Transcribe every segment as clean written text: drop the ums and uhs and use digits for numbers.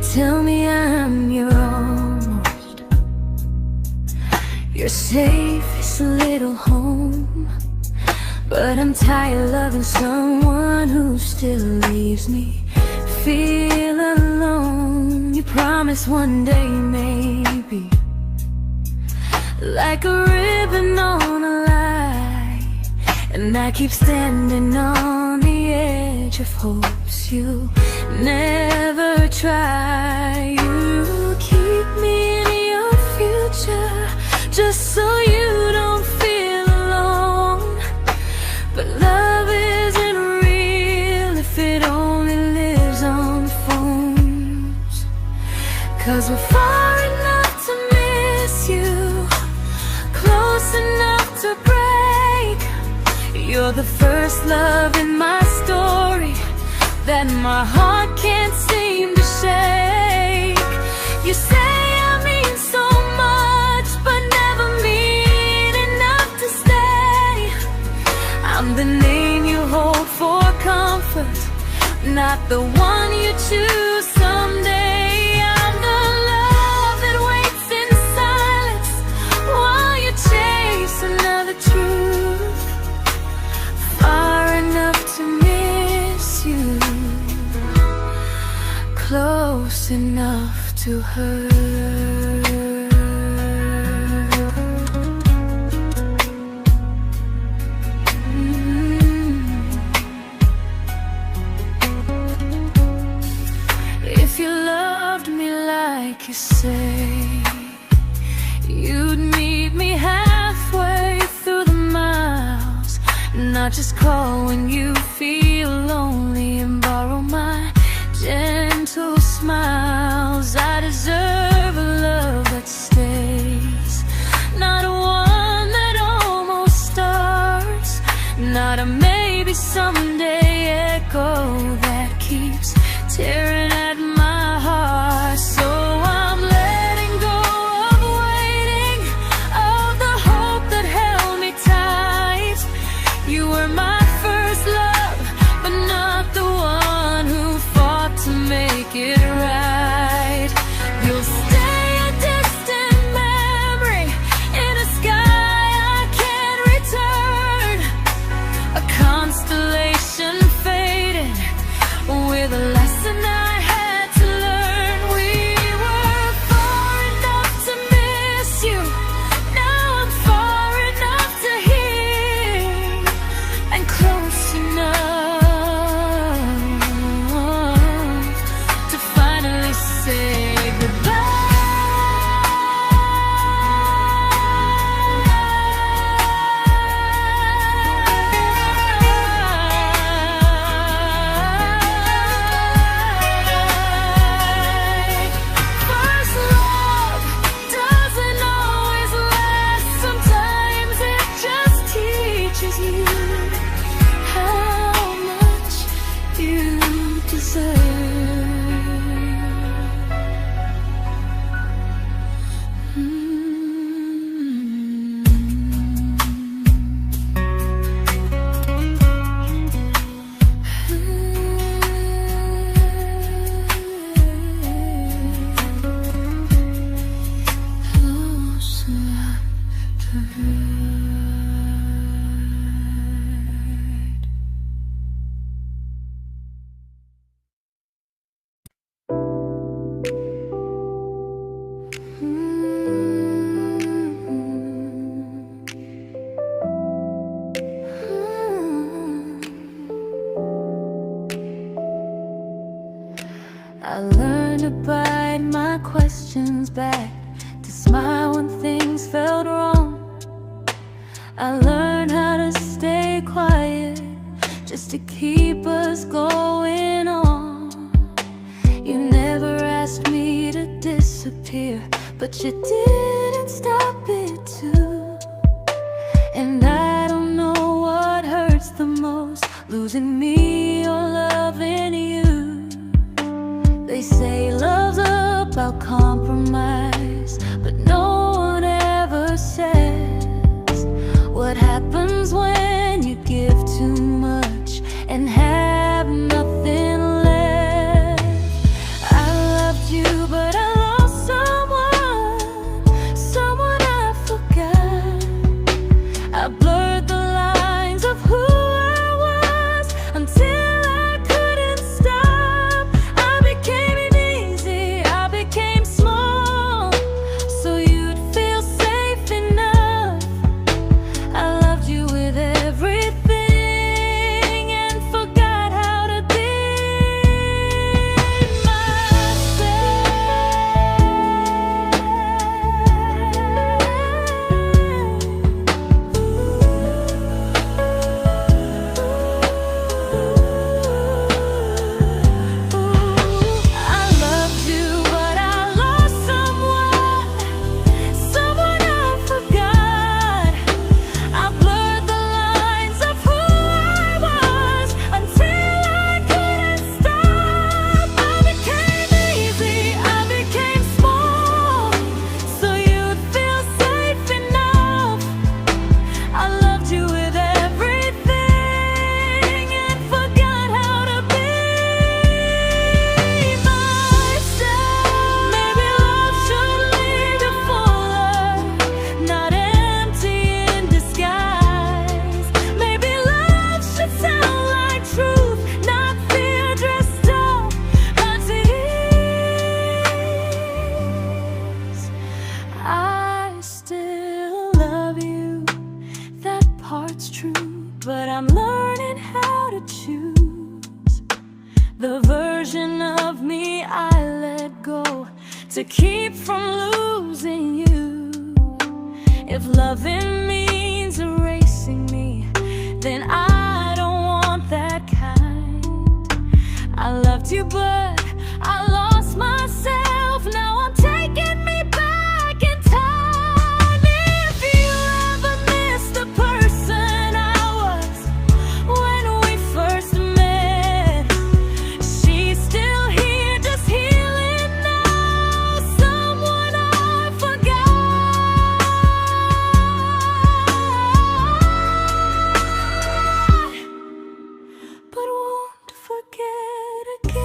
tell me I'm your almost, your safest little home. But I'm tired loving someone who still leaves me feel alone. You promise one day maybe, like a ribbon on a line, and I keep standing on the edge of hopes you never try. You keep me in your future just so you don't feel alone. But love isn't real if it only lives on phones. 'Cause we're far enough to miss you, close enough to break. You're the first love in my story that my heart can't seem to shake. You say I mean so much, but never mean enough to stay. I'm the name you hold for comfort, not the one you choose someday. I'm the love that waits in silence while you chase another truth. Far enough to miss you, close enough to hurt. If you loved me like you say, you'd meet me halfway through the miles, not just call when you feel lonely and borrow my gentle smiles. I deserve a love that stays, not one that almost starts, not a maybe someday echo that keeps tearing at my heart. So I'm letting go of waiting, of the hope that held me tight. You were my first love, but not the one who fought to make it right. You'll stay a distant memory in a sky I can't return, a constellation faded with a lesson I had to learn. We were far enough to miss you, now I'm far enough to hear, and close enough to finally say goodbye. First love doesn't always last, sometimes it just teaches you how much you deserve. Close enough to hurt. I learned to bite my questions back, to smile when things felt wrong. I learned how to stay quiet just to keep us going on. You never asked me to disappear, but you didn't stop it too. And I don't know what hurts the most, losing me or loving you. They say love's about compromise, but no one ever says what happens when you give too much and have nothing left. I loved you I'm learning how to choose the version of me I let go to keep from losing you. If loving means erasing me, then I don't want that kind. I loved you, but I lost myself. Now I'm taking me back in time. If you ever miss the person I was when we first met, she's still here, just healing now. Someone I forgot, but won't forget again.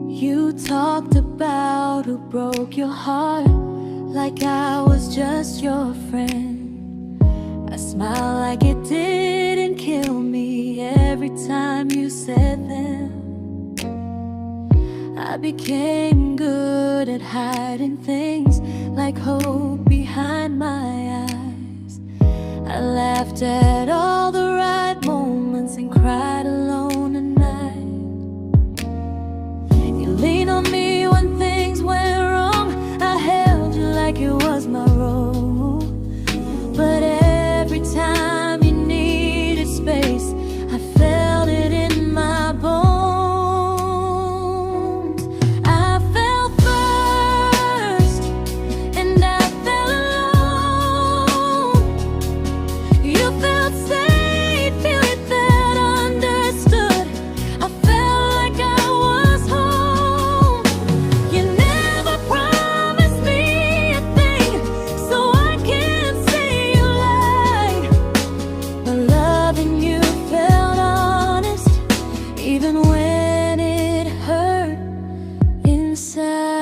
You talked about who broke your heart, like I was just your friend. I smiled like it didn't kill me every time you said them. I became good at hiding things like hope behind my eyes. I laughed at all the right moments and cried alone at night. You leaned on me when things went wrong. I held you like it was my role. But every time you needed space, I felt it in my bones. I fell first, and I fell alone. You felt safe, feeling that understood. I felt like I was home. You never promised me a thing, so I can't say you lied. But loving you felt honest, even when it hurt inside.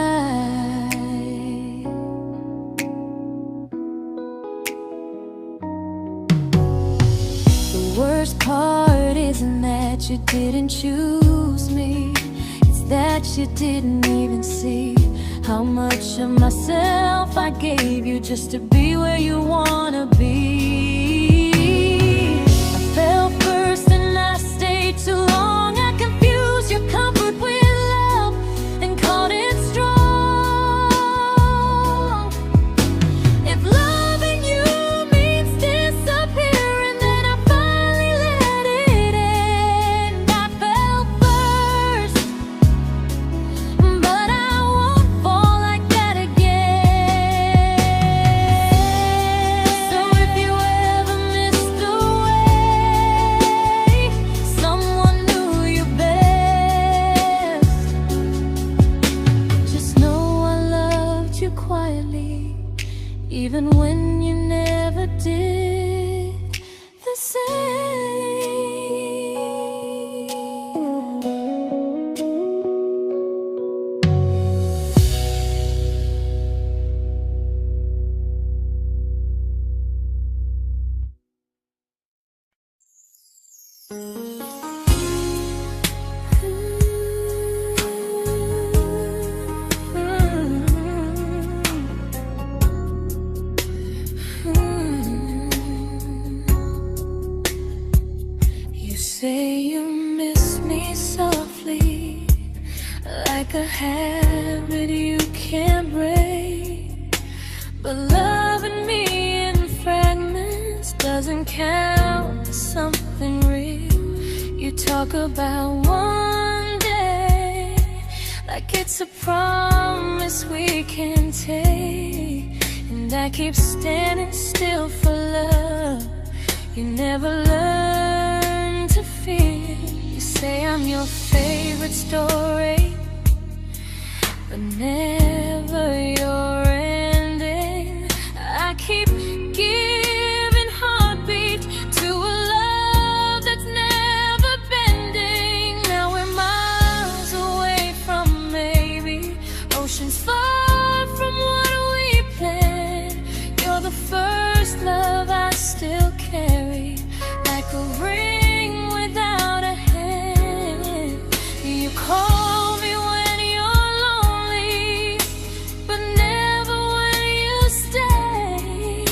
The worst part isn't that you didn't choose me, it's that you didn't even see how much of myself I gave you just to be where you wanna be. I fell first and I stayed too long. I confused your comfort with love and called it strong. If loving you means disappearing, then I finally let it end. I fell first, but I won't fall like that again. So if you ever missed the way someone knew you best, just know I loved you quietly, even when you never did the same. You say you miss me softly, like a habit you can't break. But loving me in fragments doesn't count as something real. You talk about one day like it's a promise we can take, and I keep standing still for love. You never learn to feel. You say I'm your favorite story, but never your ending. I keep giving heartbeat to a love that's never bending. Now we're miles away from maybe, oceans far from what we planned. You're the first love I still carry, like a ring without a hand. You call me when you're lonely, but never when you stay.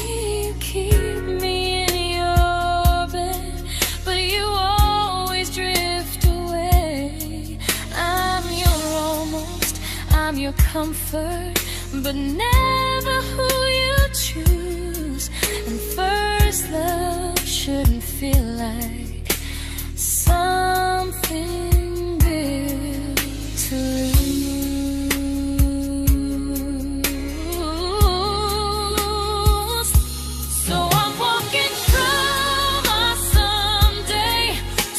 You keep me in your bed, but you always drift away. I'm your almost, I'm your comfort, but never who you choose. And first love shouldn't feel like something built to lose. So I'm walking through my someday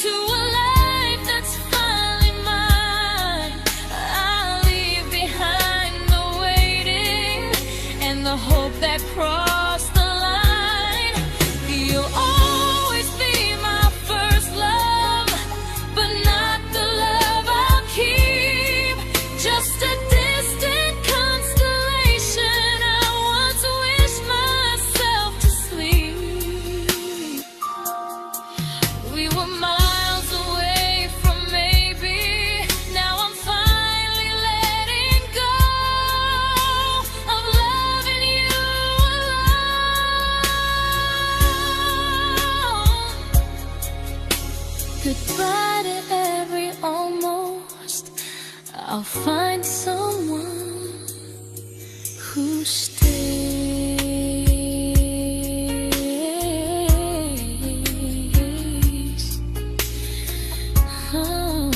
to a life that's finally mine. I'll leave behind the waiting and the hope that crossed the line. You'll always be my first love, but not the love I'll keep. Just a distant constellation I once wished myself to sleep. We were miles away from maybe, now I'm finally letting go of loving you alone. Goodbye to every almost, I'll find someone who stays. Oh.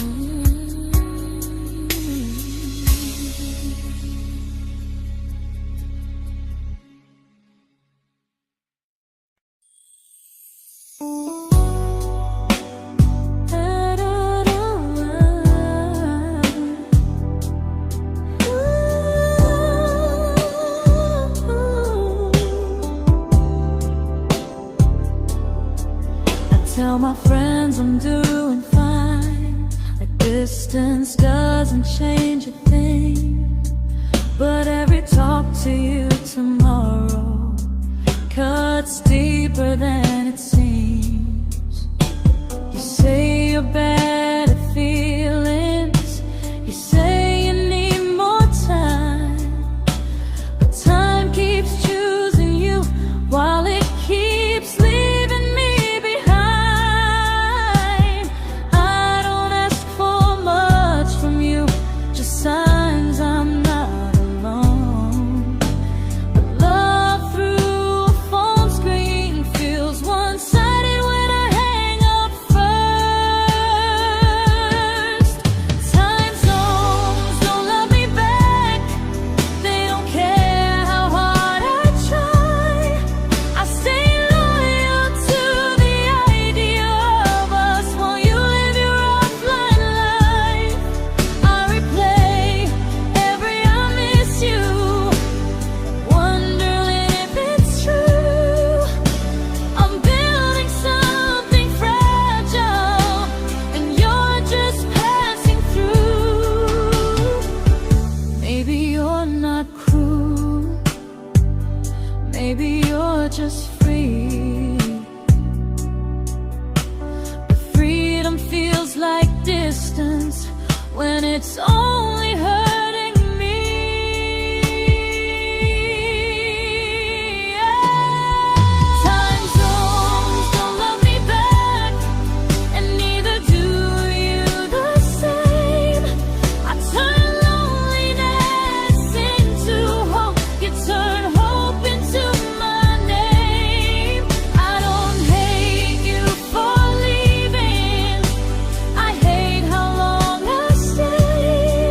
Tell my friends I'm doing fine, like distance doesn't change a thing. But every talk to you tomorrow cuts deeper than it seems. You say you're bad at feelings, you say you need more time, but time keeps choosing you while it keeps leaving me behind. I don't ask for much from you, just signs I'm not alone. But love through a phone screen feels one-sided when I hang up first. Time zones don't love me back, they don't care how hard I try. I stay loyal to the idea of us while you live your offline life. I replay every I miss you, wondering if it's true. I'm building something fragile, and you're just passing through. Maybe you're not cruel, maybe you're just free. But freedom feels like distance when it's only hurting me. Time zones don't love me back, and neither do you the same. I turn loneliness into hope, you turn hope into my name. I don't hate you for leaving, I hate how long I stayed.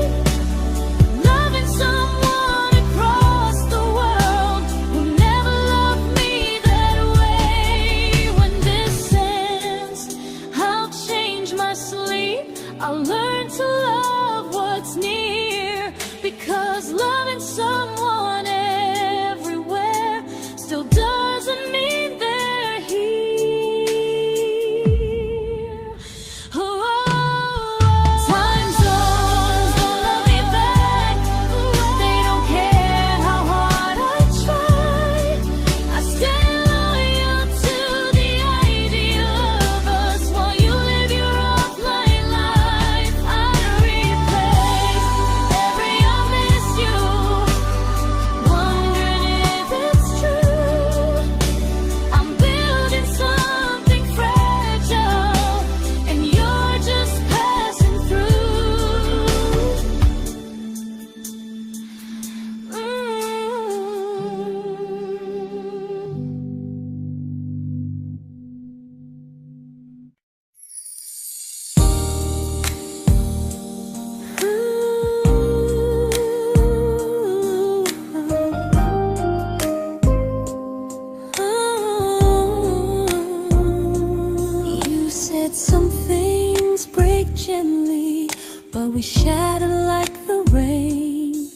we shattered like the rain,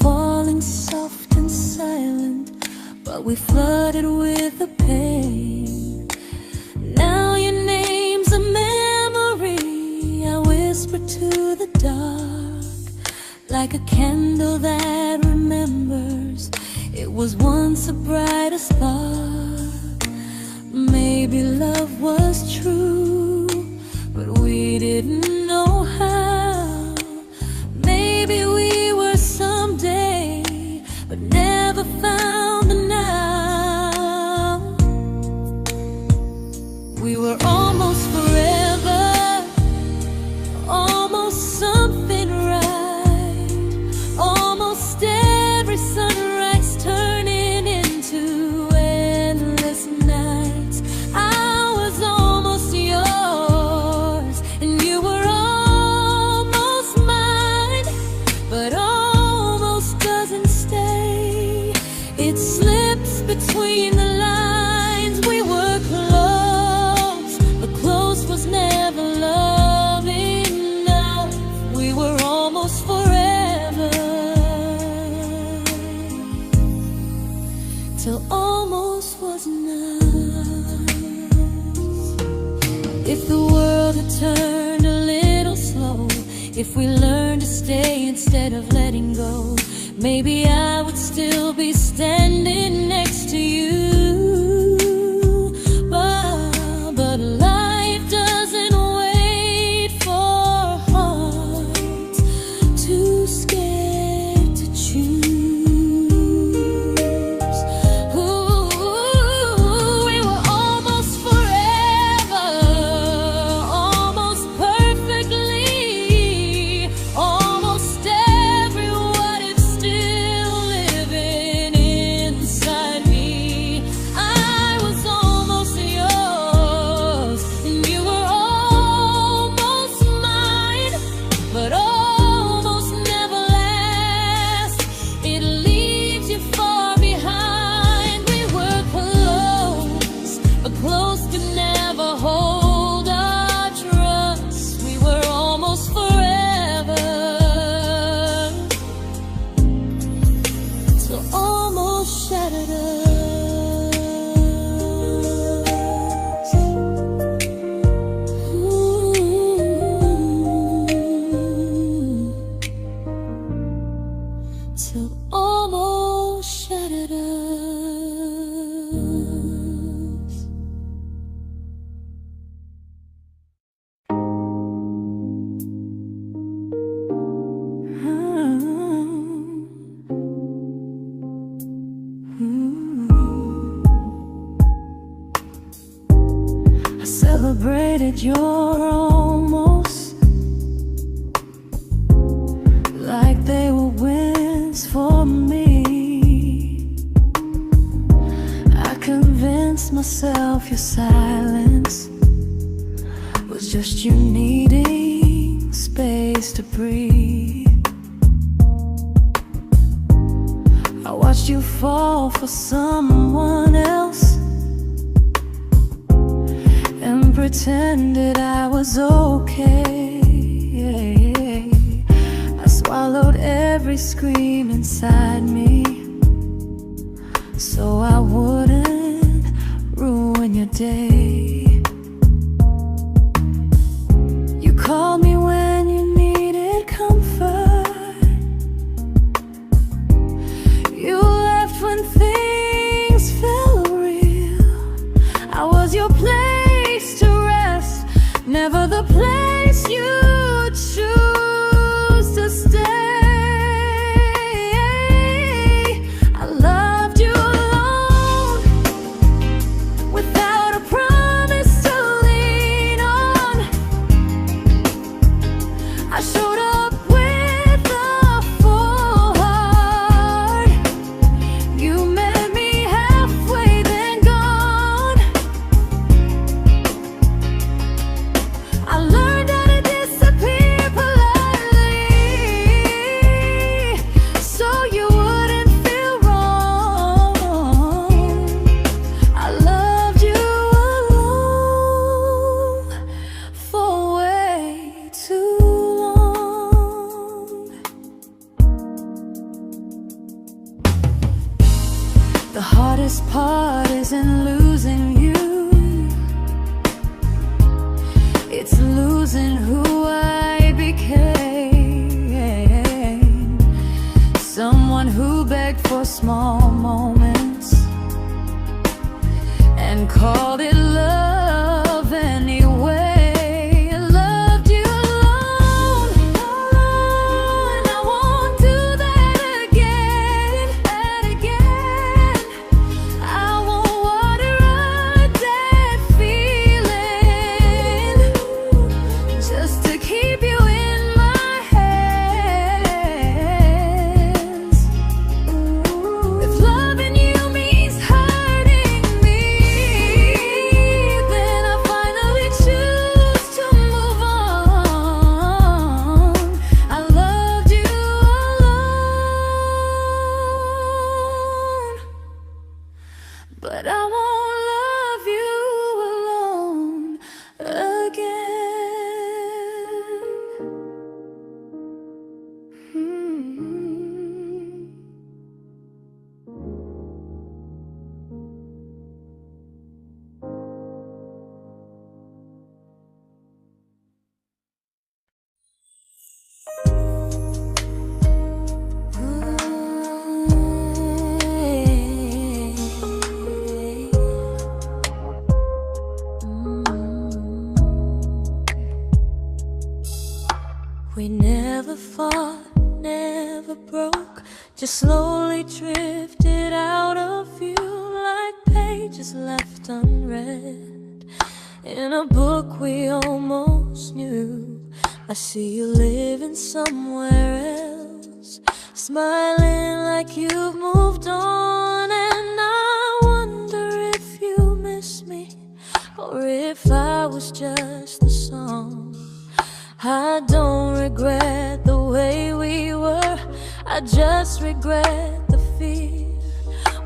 falling soft and silent, but we flooded with the pain. Now your name's a memory I whisper to the dark, like a candle that remembers it was once a brighter spark. Maybe love was true, but we didn't know how. Maybe we were someday, but never found the now. We were almost forever, almost something right, almost every sunrise turning into endless nights. I was almost yours, and you were almost mine, but almost doesn't stay. It slips between the lines. We were close, but close was never love enough. We were almost forever, till almost was enough. If the world had turned a little slow, if we learned to stay instead of letting go, maybe I would still be standing next to you. But life doesn't wait for hearts too scared to choose. Ooh, we were almost forever, almost perfectly, almost every what if still living inside me. I was almost yours, and you were almost mine, but almost never lasts. It leaves you far behind. We were close, but close could never hold our trust. We were almost forever, till almost shattered us. Ooh, till almost shattered us. I celebrated your almost like they were wins for me. I convinced myself your silence was just you needing space to breathe. I watched you fall for someone else and pretended I was okay. I swallowed every scream inside me so I wouldn't ruin your day. You called me when you needed comfort. You left when things felt real. I was your place to rest, never the place you choose to stay. I loved you alone, without a promise to lean on. I showed up with a full heart. You met me halfway, then gone. I learned how to disappear heart isn't losing you, it's losing who I became. Someone who begged for small moments and called it love anyway. Loved you alone, and I won't do that again, and again. I won't water a dead feeling just to keep you in my hands. If loving you means hurting me, then I finally choose to move on. I loved you alone, but I won't love you alone again. We never fought, never broke, just slowly drifted out of view like pages left unread in a book we almost knew. I see you living somewhere else, smiling like you've moved on, and I wonder if you miss me or if I was just a song. I don't regret the way we were, I just regret the fear.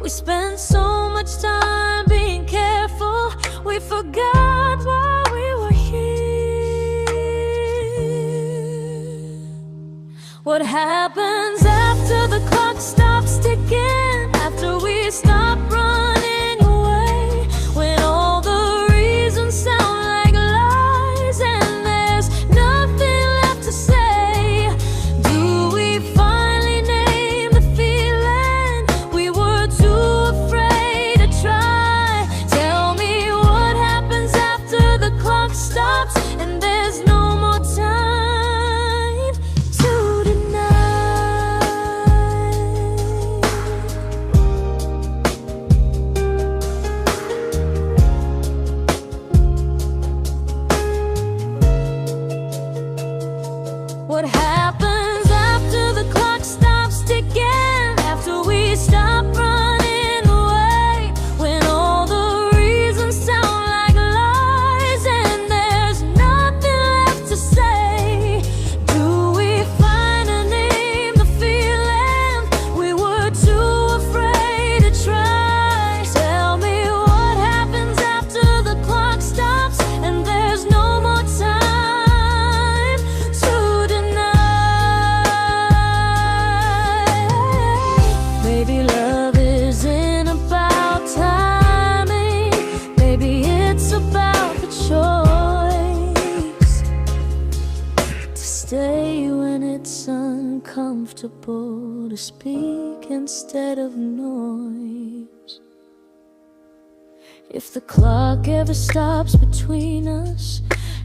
We spent so much time being careful, we forgot why we were here. What happens after the clock stops ticking, after we stop running away, when all the reasons sound like lies and there's nothing left to say? Do we finally name the feeling we were too afraid to try? Tell me what happens after the clock stops and there's no more time to deny. What happens after the clock stops ticking, after we stop running away, when all the reasons sound like lies and there's nothing left to say? Do we finally name the feeling we were too afraid to try? Tell me what happens after the clock stops and there's no more time to deny. Maybe love isn't about timing, maybe it's about the choice to stay when it's uncomfortable, to speak instead of noise. If the clock ever stops between us,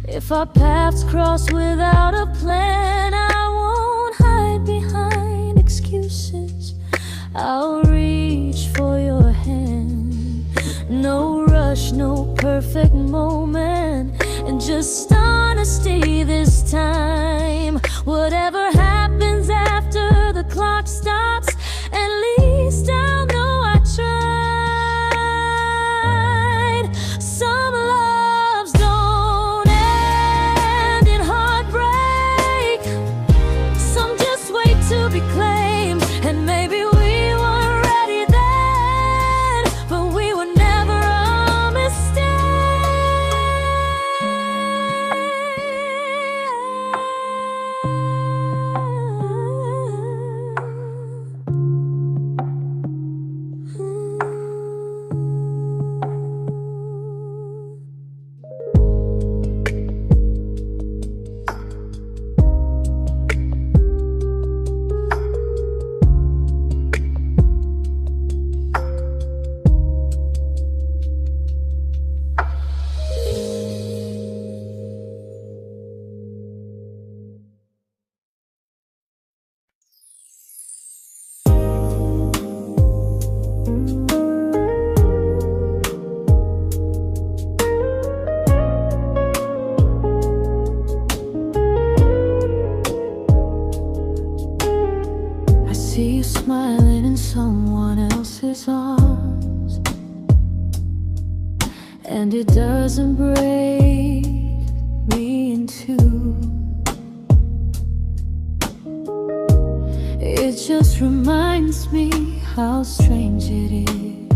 if our paths cross without a plan, I won't hide behind excuses, I'll reach for your hand. No rush, no perfect moment, and just honesty this time. Whatever happens after the clock stops, at least I'll know I tried. Some loves don't end in heartbreak, some just wait to be claimed, and maybe we weren't ready then, but we were never a mistake. and it doesn't break me in two. It just reminds me how strange it is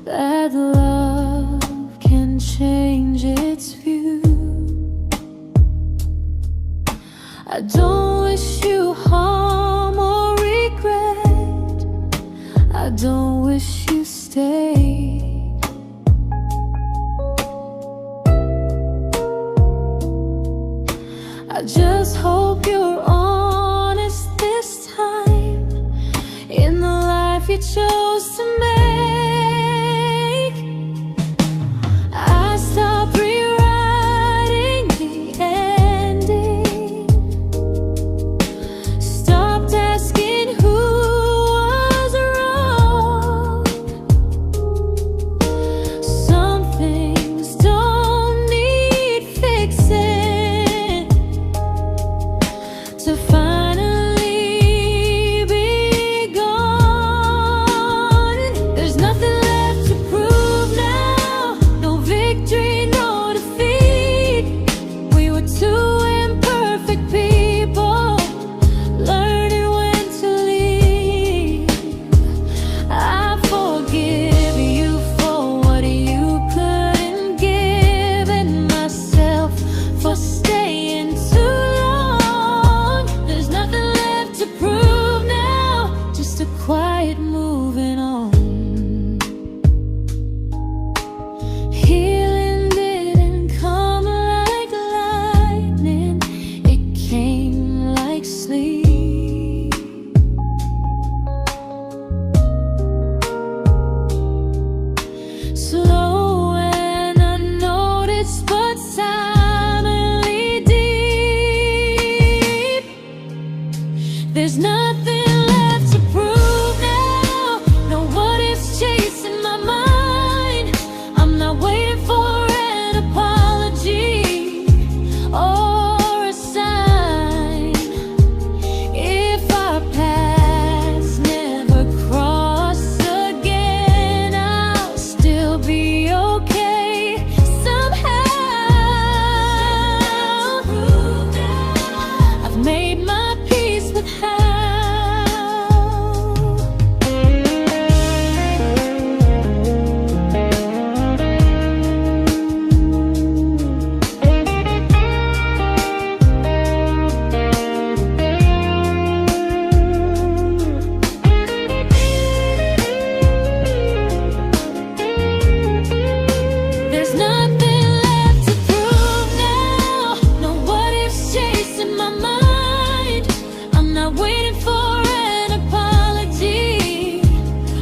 that love can change its view. I don't wish you harm or regret. I don't wish you stay. I just hope you're honest this time in the life you chose to make. I stopped rewriting the ending, stopped asking who was wrong. Some things don't need fixing to finally be gone. There's nothing left to prove now, no victory, no defeat. We were two imperfect people, learning when to leave. I forgive you for what you couldn't give, and myself for staying too long. There's nothing left to prove now, just a quiet moving on. Healing didn't come like lightning, it came like sleep. Slow and unnoticed, but silently deep. There's nothing left to prove now, no what ifs chasing my mind. I'm not waiting for an apology or a sign. If our paths never cross again, I'll still be okay somehow. I've made my peace with how. There's nothing left to prove now, no what ifs chasing my mind. I'm not waiting for an apology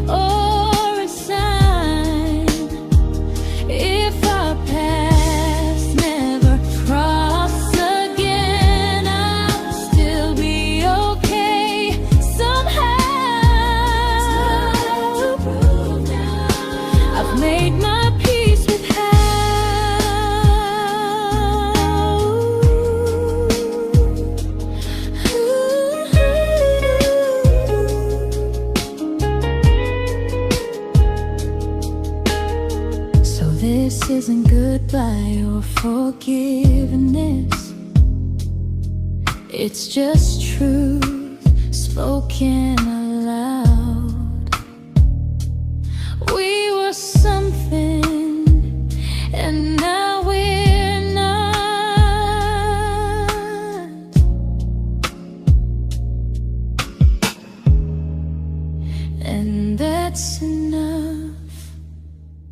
or a sign. If our paths never cross again, I'll still be okay somehow. I've made my peace with how. So this isn't goodbye or forgiveness, it's just truth spoken aloud. We were something, and now we're not. And that's enough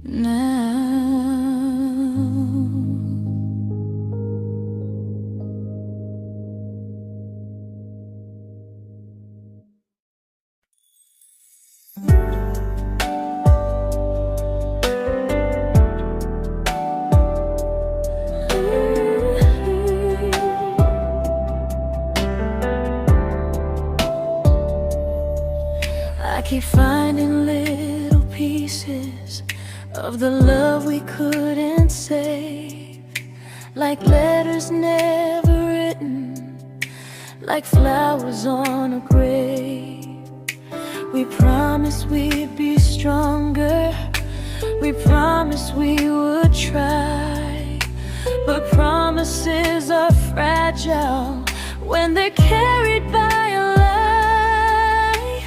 now. I keep finding little pieces of the love we couldn't save, like letters never written, like flowers on a grave. We promised we'd be stronger, We promised we would try, but promises are fragile when they're carried by a lie.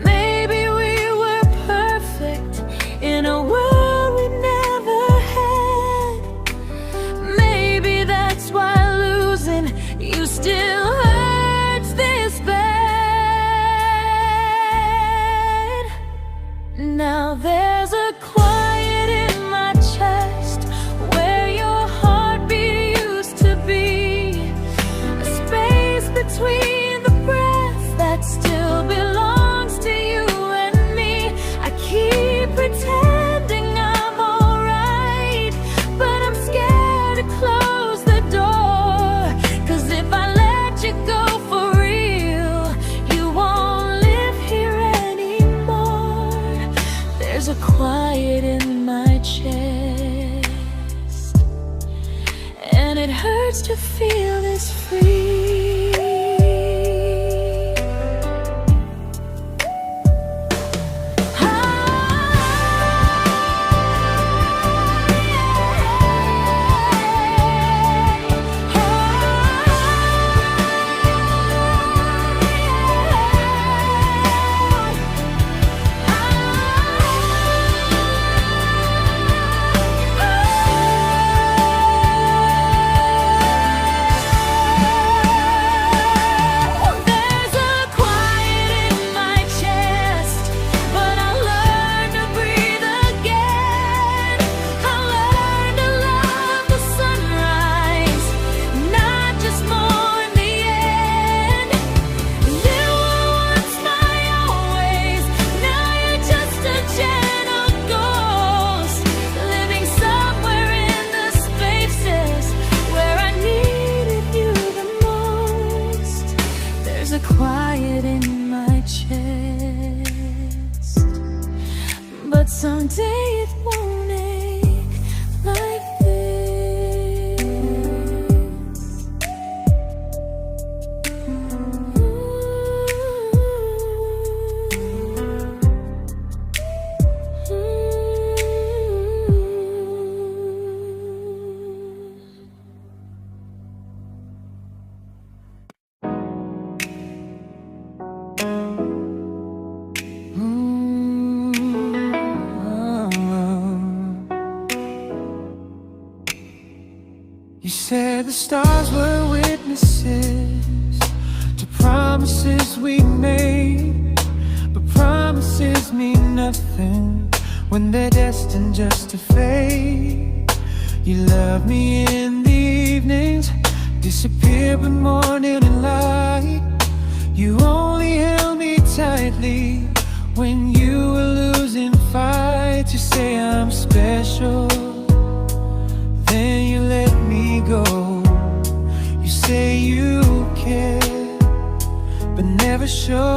Maybe we were perfect in a world we never had. Maybe that's why losing you still hurts this bad. Now there's a quiet in my chest where your heartbeat used to be, a space between the breath that still belongs to you and me. I keep pretending I'm alright, but I'm scared to close the door. 'Cause if I let you go for real, you won't live here anymore. There's a quiet in my chest, and it hurts to feel this free. There's a quiet in my chest, but someday it won't ache like this. You said the stars were witnesses to promises we made, but promises mean nothing when they're destined just to fade. You love me in the evenings, disappear when morning and light. You only held me tightly when you were losing fights. You say I'm special, then you let me go. You say you care, but never show.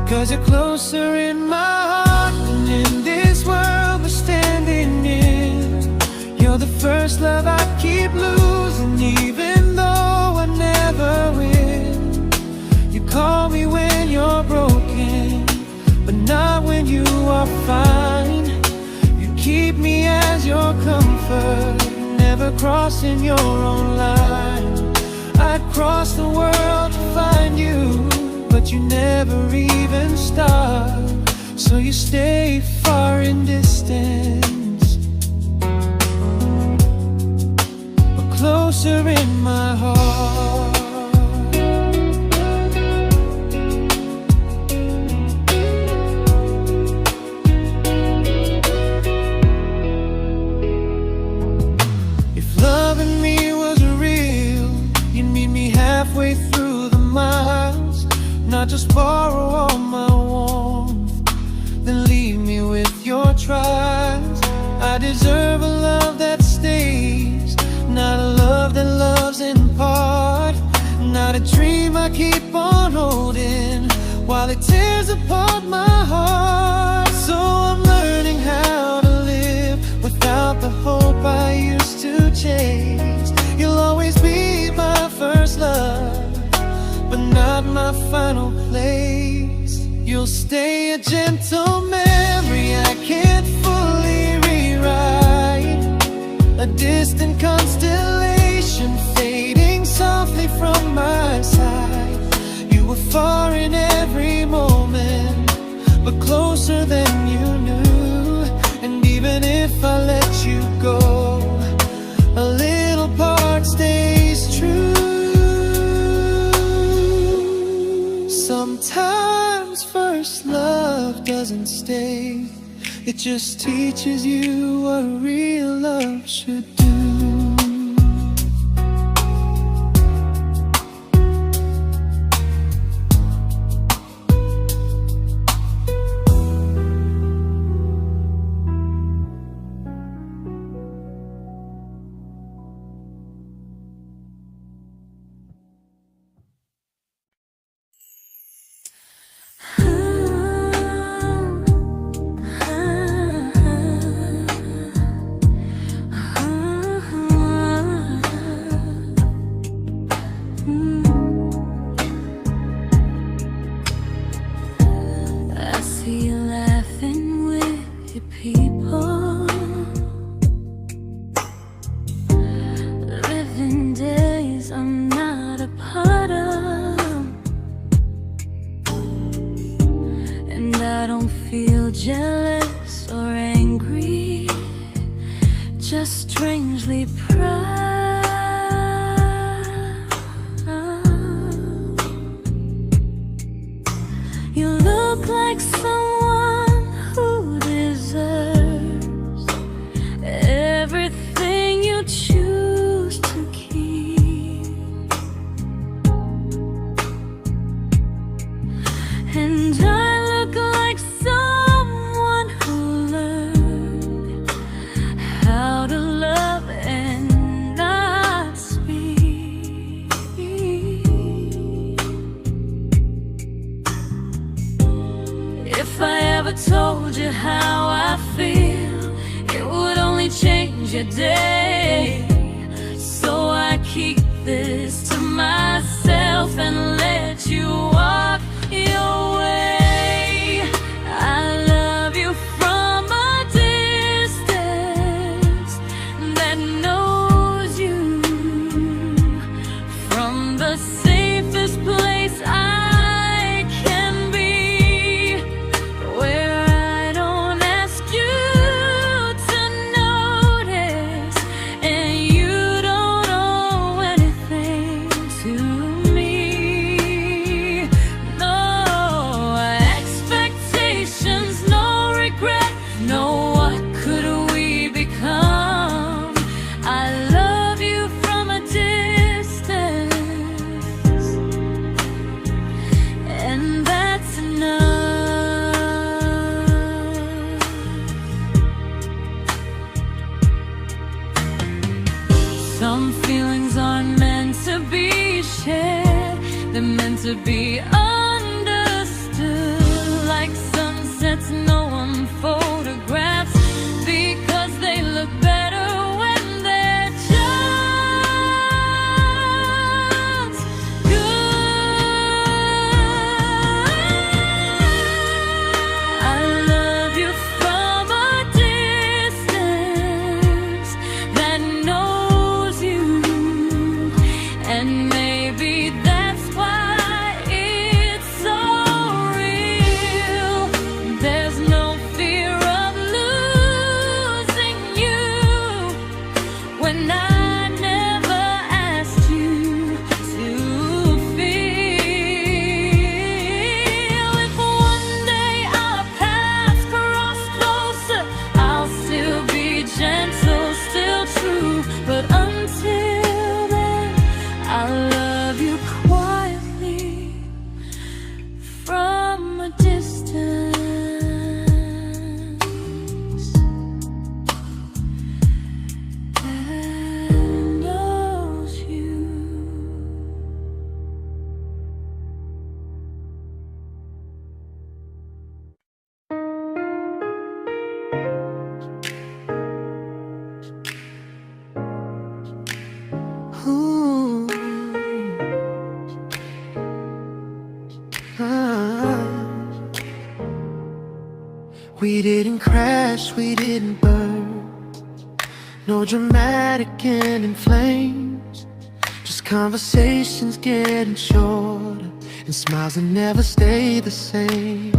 'Cause you're closer in my heart than in this world we're standing in. You're the first love I keep losing, even though I never win. You call me when you're broken, but not when you are fine. Keep me as your comfort, never crossing your own line. I'd cross the world to find you, but you never even start. So you stay far in distance, but closer in my heart. Halfway through the miles, not just borrow all my warmth, then leave me with your trials. I deserve a love that stays, not a love that loves in part. Not a dream I keep on holding while it tears apart my heart. So I'm learning how to live without the hope I used to chase. You'll always be my first love, but not my final place. You'll stay a gentle memory distant constellation fading softly from my side. You were far in every moment, but closer than you knew. And even if I let you go, a little part stays true. Sometimes first love doesn't stay, it just teaches you what real love should do. Jealous or angry, just strangely proud. You look like someone who deserves everything you choose to keep. And I look like someone who learned how to love and not speak. If I ever told you how I feel, it would only change your day. So I keep this to myself and let you walk your way. I love you from a distance that knows you, from the safest place I can be, where I don't ask you to notice and you don't owe anything to me. No expectations, no regret, no what could we become. I love you from a distance, and that's enough. Some feelings aren't meant to be shared, they're meant to be understood. Like sunsets no one photographs, because they look better when they're just good. I love you from a distance that knows you, and maybe that's why it's so real. There's no fear of losing you when I never asked you to feel. If one day our paths cross closer, I'll still be gentle, still true. But until then, I love you quietly from a distance that knows you. Ooh. Ah. We didn't crash, we didn't burn. No dramatic ending flames, just conversations getting shorter, and smiles that never stay the same.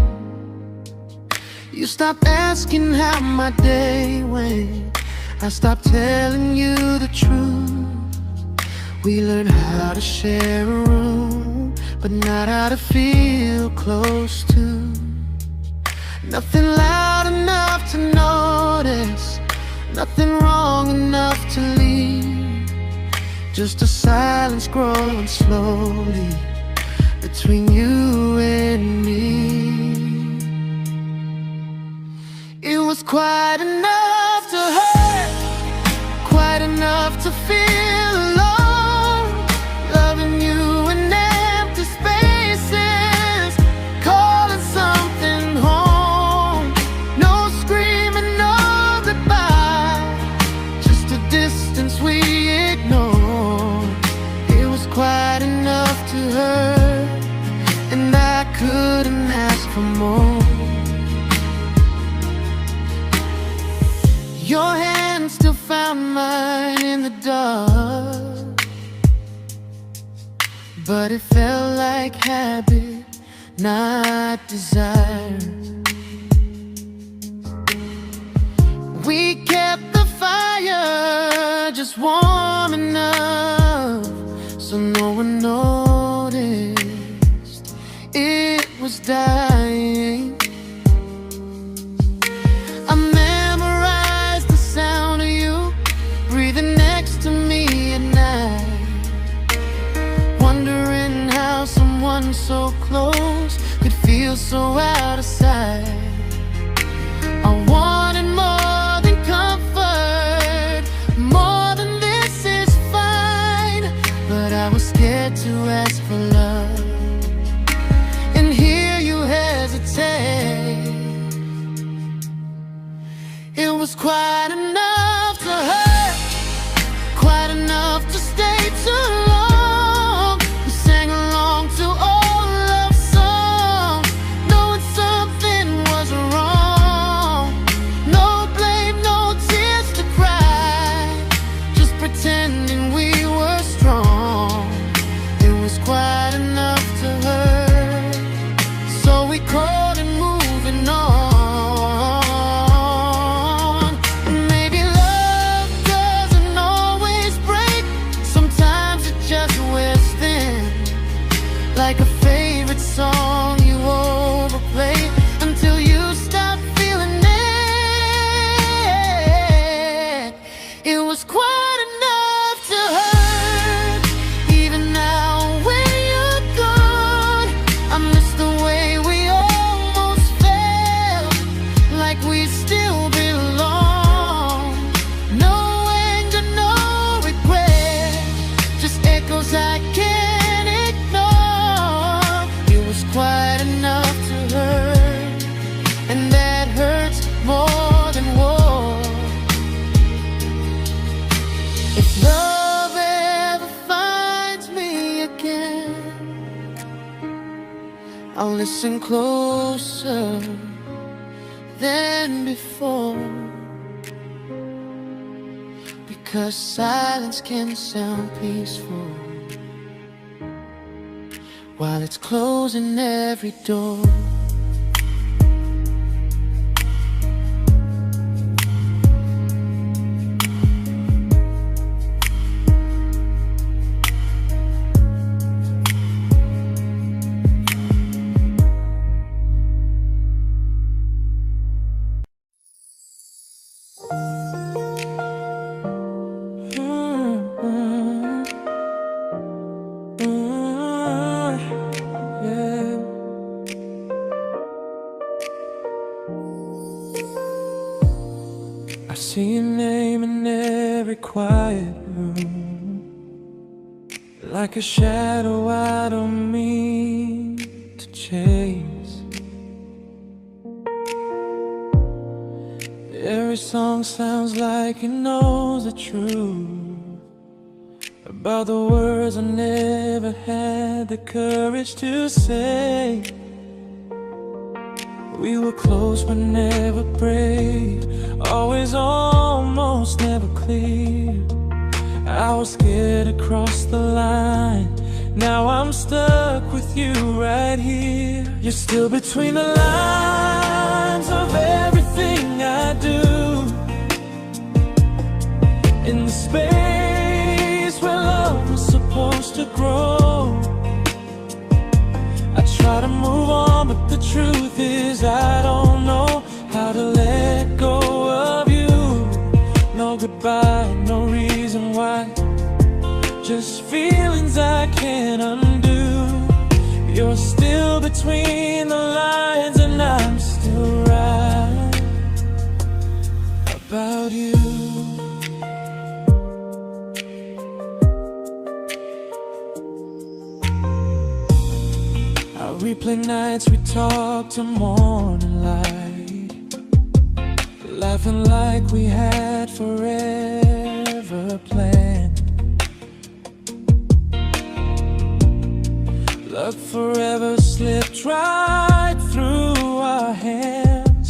You stopped asking how my day went, I stopped telling you the truth. We learned how to share a room, but not how to feel close to. Nothing loud enough to notice, nothing wrong enough to leave. Just a silence growing slowly between you and me. It was quite enough to hurt, quite enough to feel alone. Loving you in empty spaces, calling something home. No screaming, no goodbye, just a distance we ignored. It was quite enough to hurt, and I couldn't ask for more. Your hand still found mine in the dark, but it felt like habit, not desire. We kept the fire just warm enough so no one noticed it was dying. I memorized the sound of you breathing next to me at night, wondering how someone so close could feel so out of sight. I wanted more than comfort, more than this is fine, but I was scared to ask for love, and here you hesitate. It was quite enough to hurt, quite enough to stay too long. We sang along to old love songs, knowing something was wrong. No blame, no tears to cry, just pretending we were strong. It was quite enough to hurt, so we called it moving on. Like a favorite song you overplay until you stop feeling it. It was quite enough to hurt. Even now when you're gone, I miss the way we almost felt, like we still belong. No anger, no regret, just echoes I can't ignore. Quite enough to hurt, and that hurts more than war. If love ever finds me again, I'll listen closer than before, because silence can sound peaceful while it's closing every door. I see your name in every quiet room, like a shadow I don't mean to chase. Every song sounds like it knows the truth about the words I never had the courage to say. We were close but never brave, always almost, never close. clear. I was scared to cross the line. Now I'm stuck with you right here. You're still between the lines of everything I do. In the space where love was supposed to grow. I try to move on, but the truth is I don't know how to let go of you. No goodbye, no reason why. Just feelings I can't undo. You're still between the lines, and I'm still right about you. I replay nights we talk till morning light, laughing like we had forever planned. Luck forever slipped right through our hands,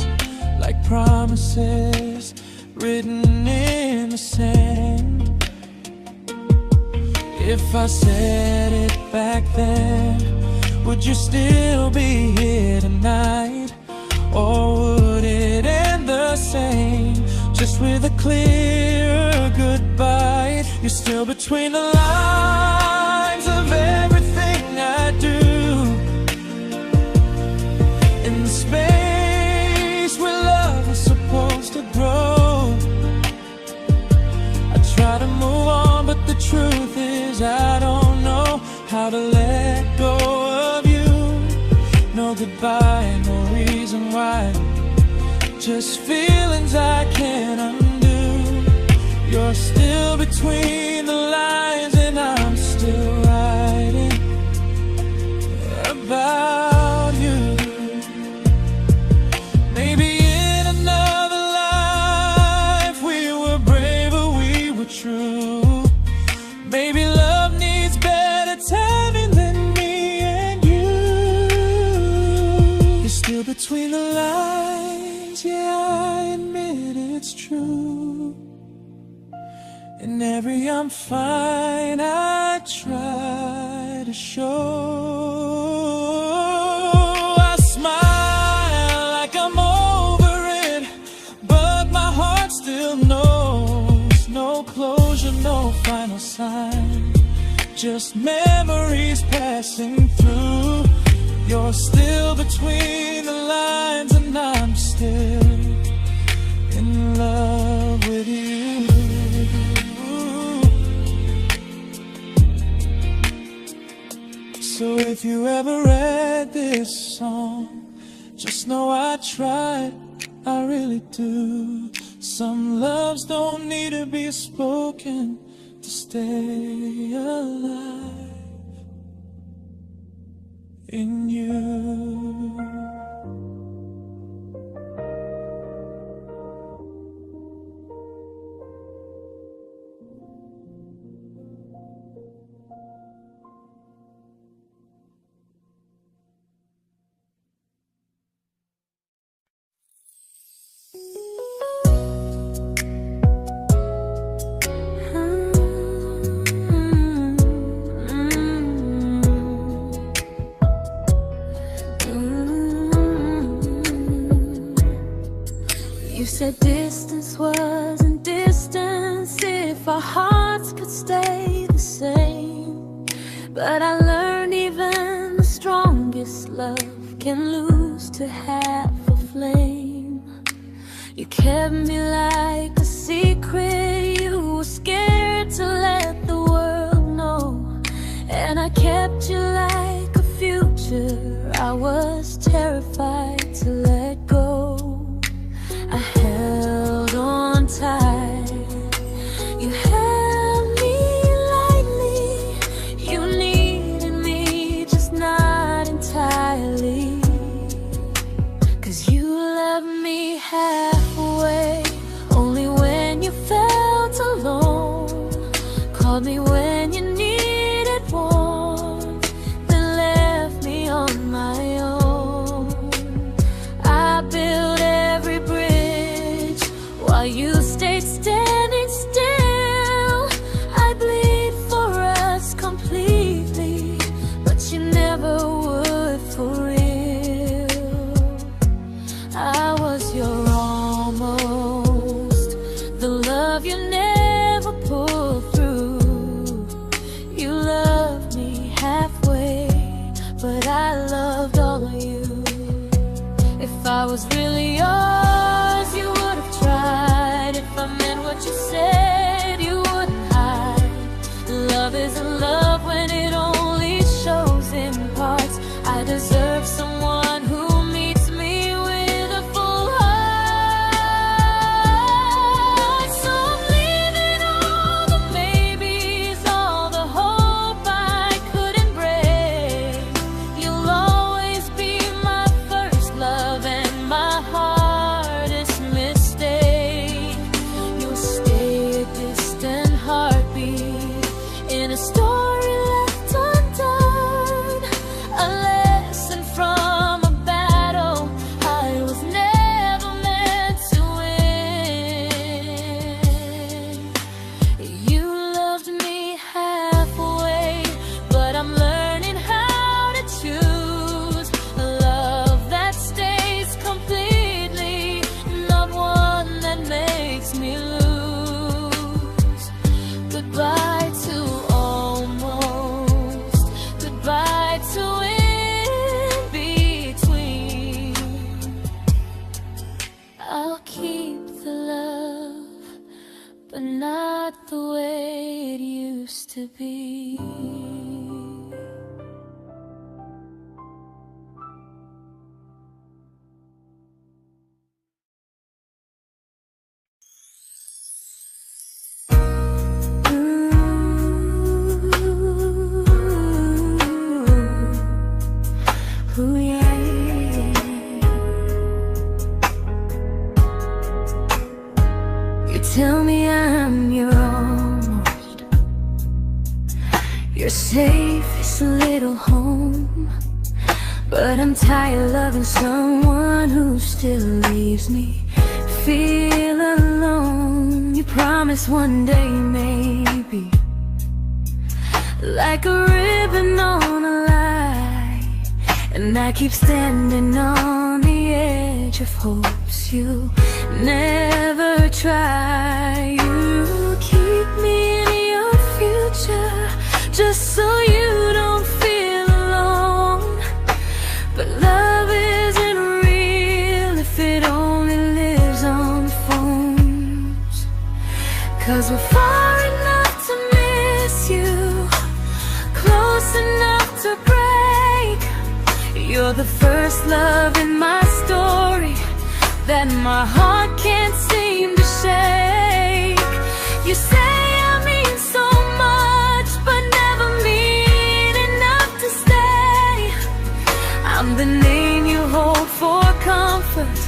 like promises written in the sand. If I said it back then, would you still be here tonight? Or would it end the same, just with a clear goodbye? You're still between the lines of everything I do. In the space where love was supposed to grow. I try to move on, but the truth is I don't know how to let go of you. No goodbye, no reason why. Just feelings I can't undo. You're still between the lines, and I'm still writing about you. Maybe in another life we were braver, we were true. Maybe love needs better timing than me and you. You're still between the lines, yeah, I admit it's true. In every I'm fine I try to show. I smile like I'm over it, but my heart still knows. No closure, no final sign, just memories passing through. You're still between the lines, and I'm still in love with you. So if you ever read this song, just know I tried, I really do. Some loves don't need to be spoken to stay alive in you. You said distance wasn't distance if our hearts could stay the same. But I learned even the strongest love can lose to half a flame. You kept me like a secret you were scared to let the world know. And I kept you like a future I was terrified to let go. I held on tight, you held me lightly. You needed me, just not entirely. 'Cause you loved me halfway, only when you felt alone. Called me when you needed warmth, then left me on my own. I built every bridge while you stayed standing still. love you never pulled through. You loved me halfway, but I loved all of you. If I was really yours, you would have tried. If I meant what you said, you wouldn't hide. Love isn't love when it only shows in parts. I deserve someone who meets me with a full heart. So I'm leaving all the maybes, all the hope I couldn't break. You'll always be my first love and my hardest mistake. You'll stay a distant heartbeat in a story left undone, a lesson from a battle I was never meant to win. You loved me halfway, but I'm learning how to choose a love that stays completely, not one that makes me lose. Goodbye to almost, goodbye to in between. I'll keep the love, but not the way it used to be. Ooh, yeah, yeah. You tell me I'm your almost, your safest little home, but I'm tired loving someone who still leaves me feel alone. You promise one day maybe, like a ribbon on a line, and I keep standing on the edge of hopes you never try. You keep me in your future just so you don't feel alone. But love isn't real if it only lives on phones. 'Cause we're far enough to miss you, close enough to break. You're the first love in my story that my heart can't seem to shake. You say I mean so much, but never mean enough to stay. I'm the name you hold for comfort,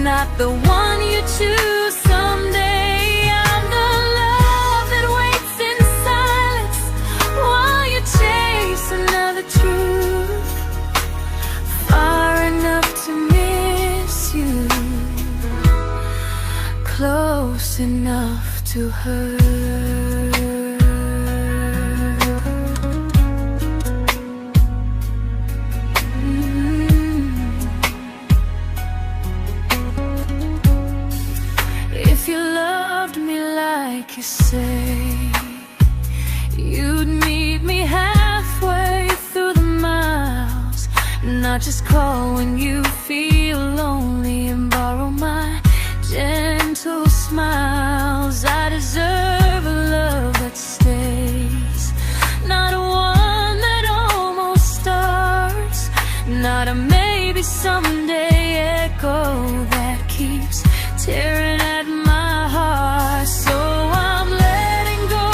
not the one you choose someday. I'm the love that waits in silence while you chase another truth. Far enough to miss you, close enough to hurt. If you loved me like you say, you'd meet me halfway through the miles, not just call when you feel lonely and borrow my gentle smiles. I deserve a love that stays, not one that almost starts, not a maybe someday echo that keeps tearing at my heart. So I'm letting go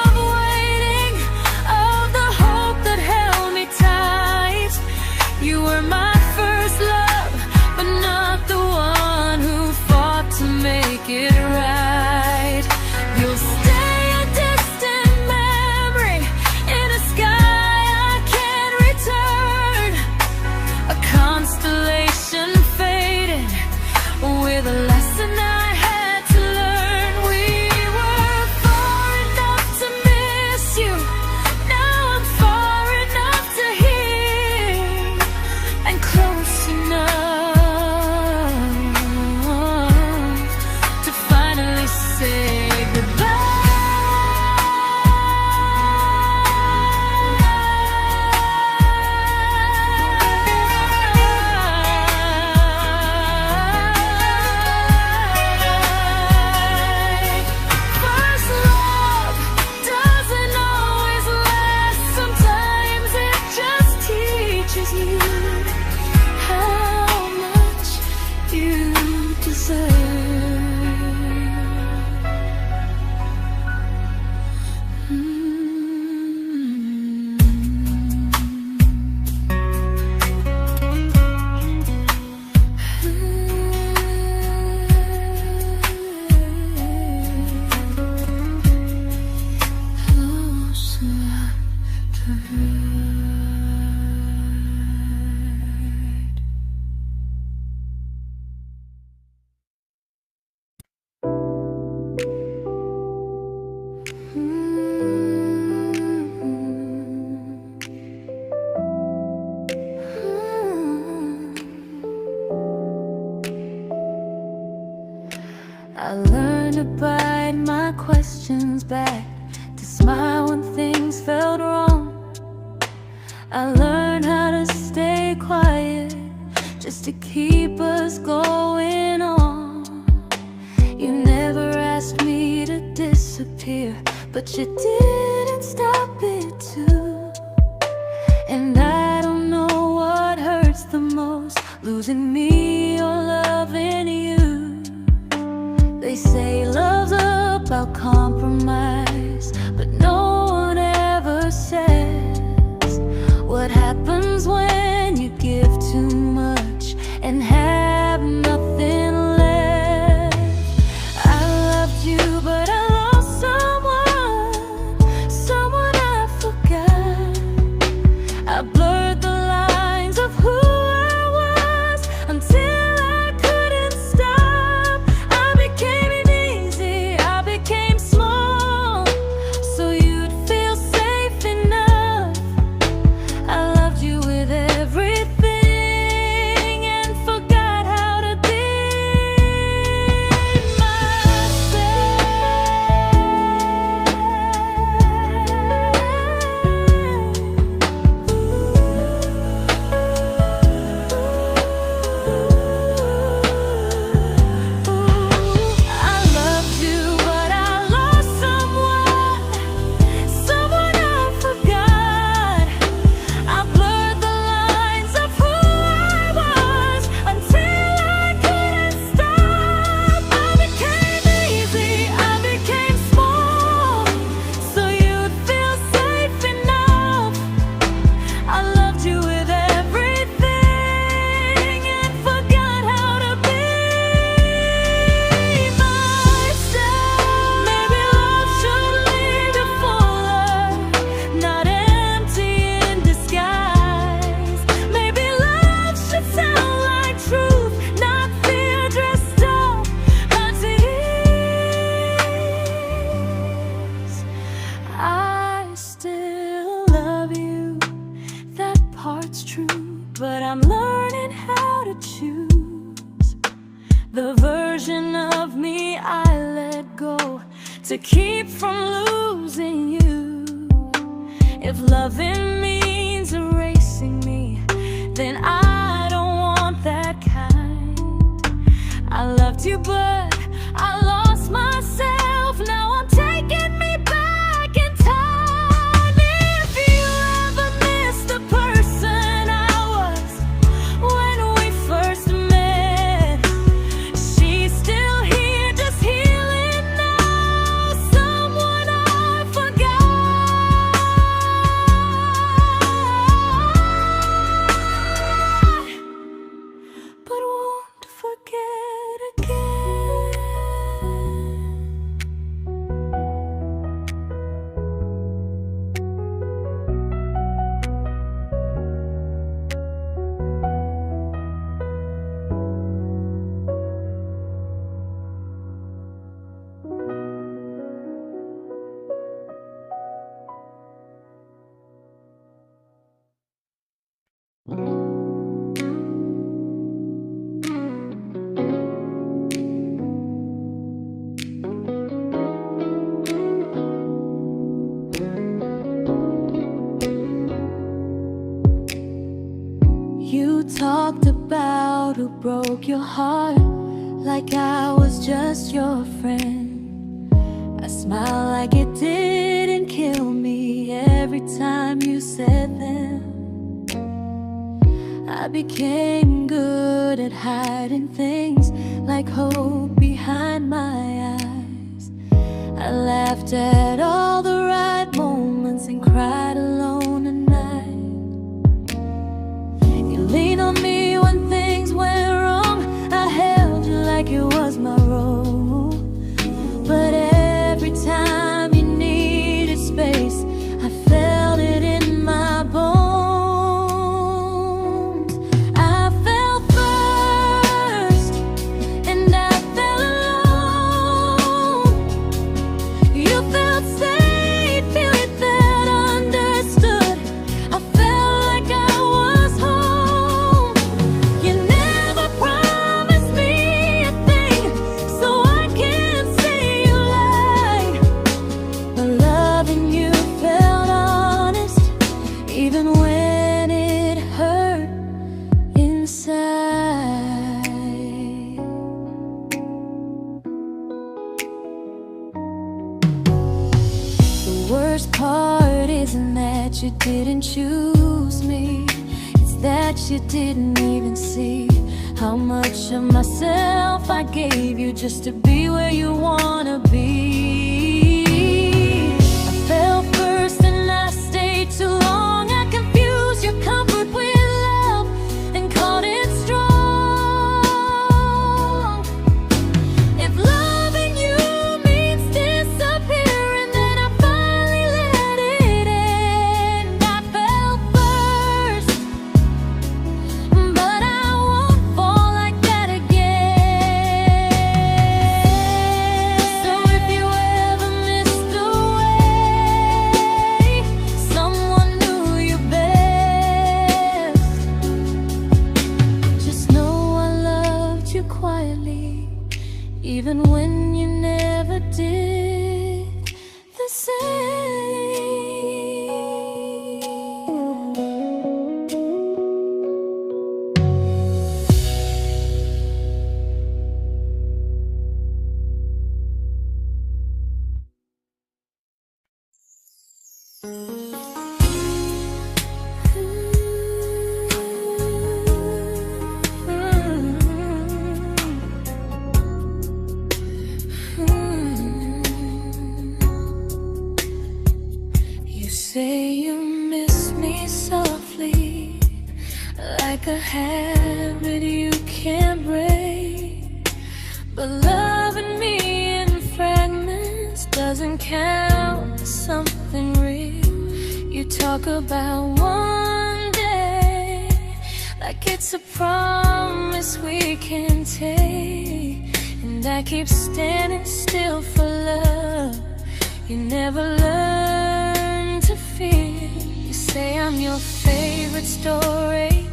of waiting, of the hope that held me tight. You were my first love, but not the one I learned to bite my questions back, to smile when things felt wrong. I learned how to stay quiet, just to keep us going on. You never asked me to disappear, but you didn't stop it too. And I don't know what hurts the most, losing me or loving you. They say love's about compromise, but no one ever says what happens when you give too much and have nothing left. I loved you, but I lost someone I forgot. I blurred the lines of who I was until I couldn't stop. I became easy, I became small, so you'd feel safe enough. I loved you with everything and forgot how to be I loved you, but I lost someone I forgot. I blurred the lines of who I was until I couldn't stop. I became easy, I became small, so you'd feel safe enough. I loved you with everything and forgot how to be myself. Maybe love should lead you fuller, not empty in disguise. Maybe love should sound like truth, not fear dressed up as ease. I still love you, that part's true, but I'm learning how to choose the version of me I let go to keep from losing you. If loving means erasing me, then I don't want that kind. I loved you, but I lost myself. Now I'm taking me back in time. If you ever missed the person I was when we first met, she's still here, just healing now. Someone I forgot, but won't forget again. You talked about who broke your heart, like I was just your friend. I smile like it didn't kill me every time you said them. I became good at hiding things like hope behind my eyes. I laughed at all the right moments and cried alone at night. You leaned on me when things went wrong. I held you like it was my role. But every time you needed space, I felt it in my bones. I fell first, and I fell alone. You felt safe. worst part isn't that you didn't choose me, it's that you didn't even see how much of myself I gave you just to be where you wanna be. I fell first and I stayed too long. I confused your comfort with love and called it strong. If loving you means disappearing, then I finally let it end. I fell first, but I won't fall like that again. So if you ever missed the way someone knew you best, just know I loved you quietly, even when you never did the same. You say you miss me softly, like a habit you can't break. But loving me in fragments doesn't count as something real. You talk about one day like it's a promise we can take, and I keep standing still for love. You never learn to feel. You say I'm your favorite story,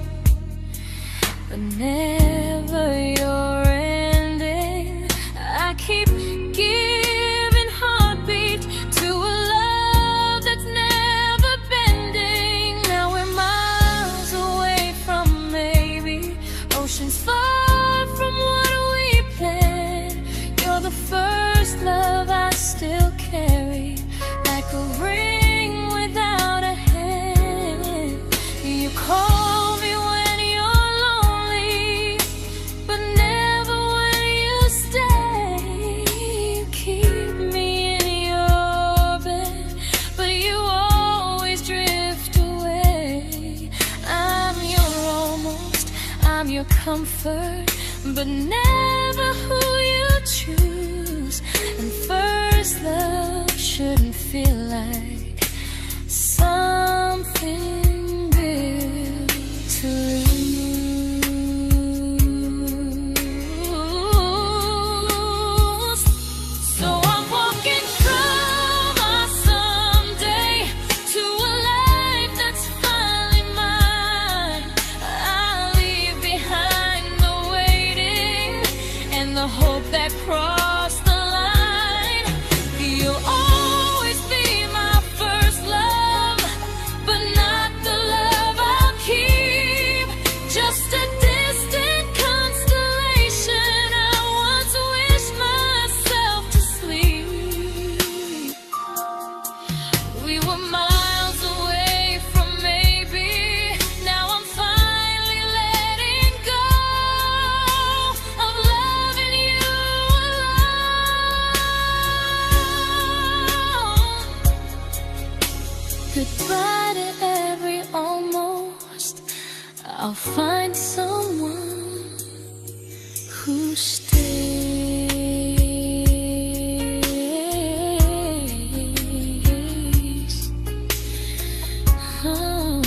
but never your ending. I keep giving heartbeat to a love that's never bending. Now we're miles away from maybe oceans far from what we planned. You're the first love I still carry, like a ring without a hand. You call me when you're lonely, but never when you stay. You keep me in your bed, but you always drift away. I'm your almost, I'm your comfort, but never who you choose. And first love shouldn't feel like something built to lose. So I'm walking from my someday to a life that's finally mine. I'll leave behind the waiting and the hope that crossed the line. You'll always be my first love, but not the love I'll keep. Just a distant constellation I once wished myself to sleep. We were miles away from maybe. Now I'm finally letting go of loving you alone. Goodbye to every almost. I'll find someone who stays. Oh.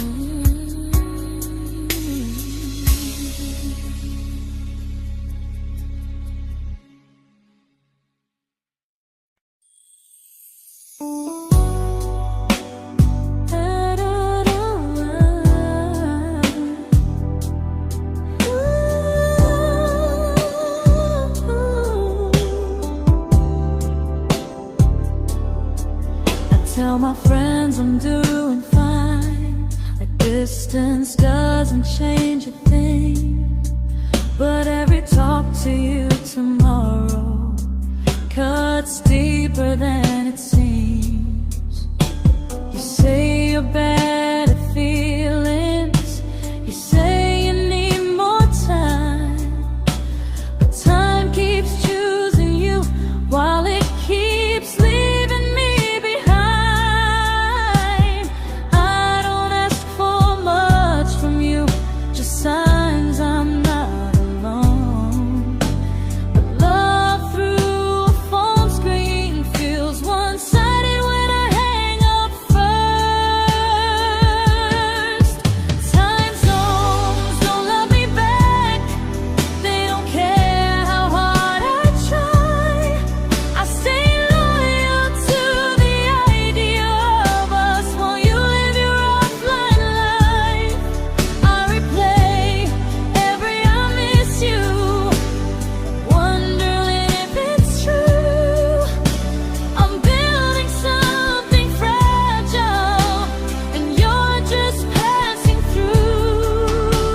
Tell my friends I'm doing fine, that distance doesn't change a thing. But every talk to you tomorrow cuts deeper than it seems. your better feelings. You say you need more time, but time keeps choosing you while it keeps leaving me behind. I don't ask for much from you, just signs I'm not alone. But love through a phone screen feels one-sided when I hang up first. Time zones don't love me back. They don't care how hard I try. I stay loyal to the idea of us while you live your offline life. I replay every I miss you, wondering if it's true. I'm building something fragile, and you're just passing through.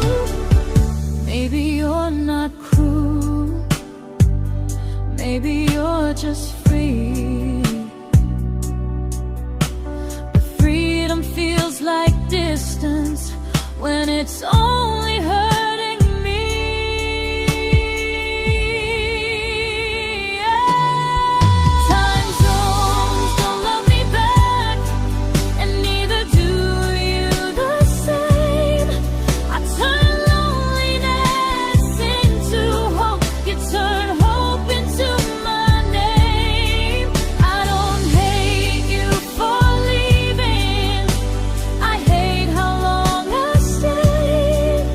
Maybe you're not cruel, maybe you're just free. But freedom feels like distance when it's only hurting me. Time zones don't love me back, and neither do you the same. I turn loneliness into hope, you turn hope into my name. I don't hate you for leaving, I hate how long I stayed.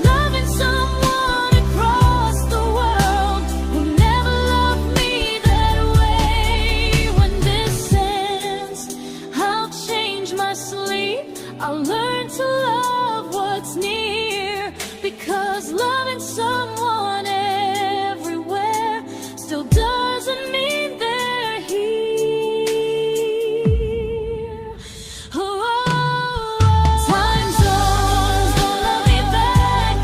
Loving someone across the world who never loved me that way. When this ends, I'll change my sleep, I'll learn to love what's near, because loving someone everywhere still doesn't mean they're here. Time zones don't love me back.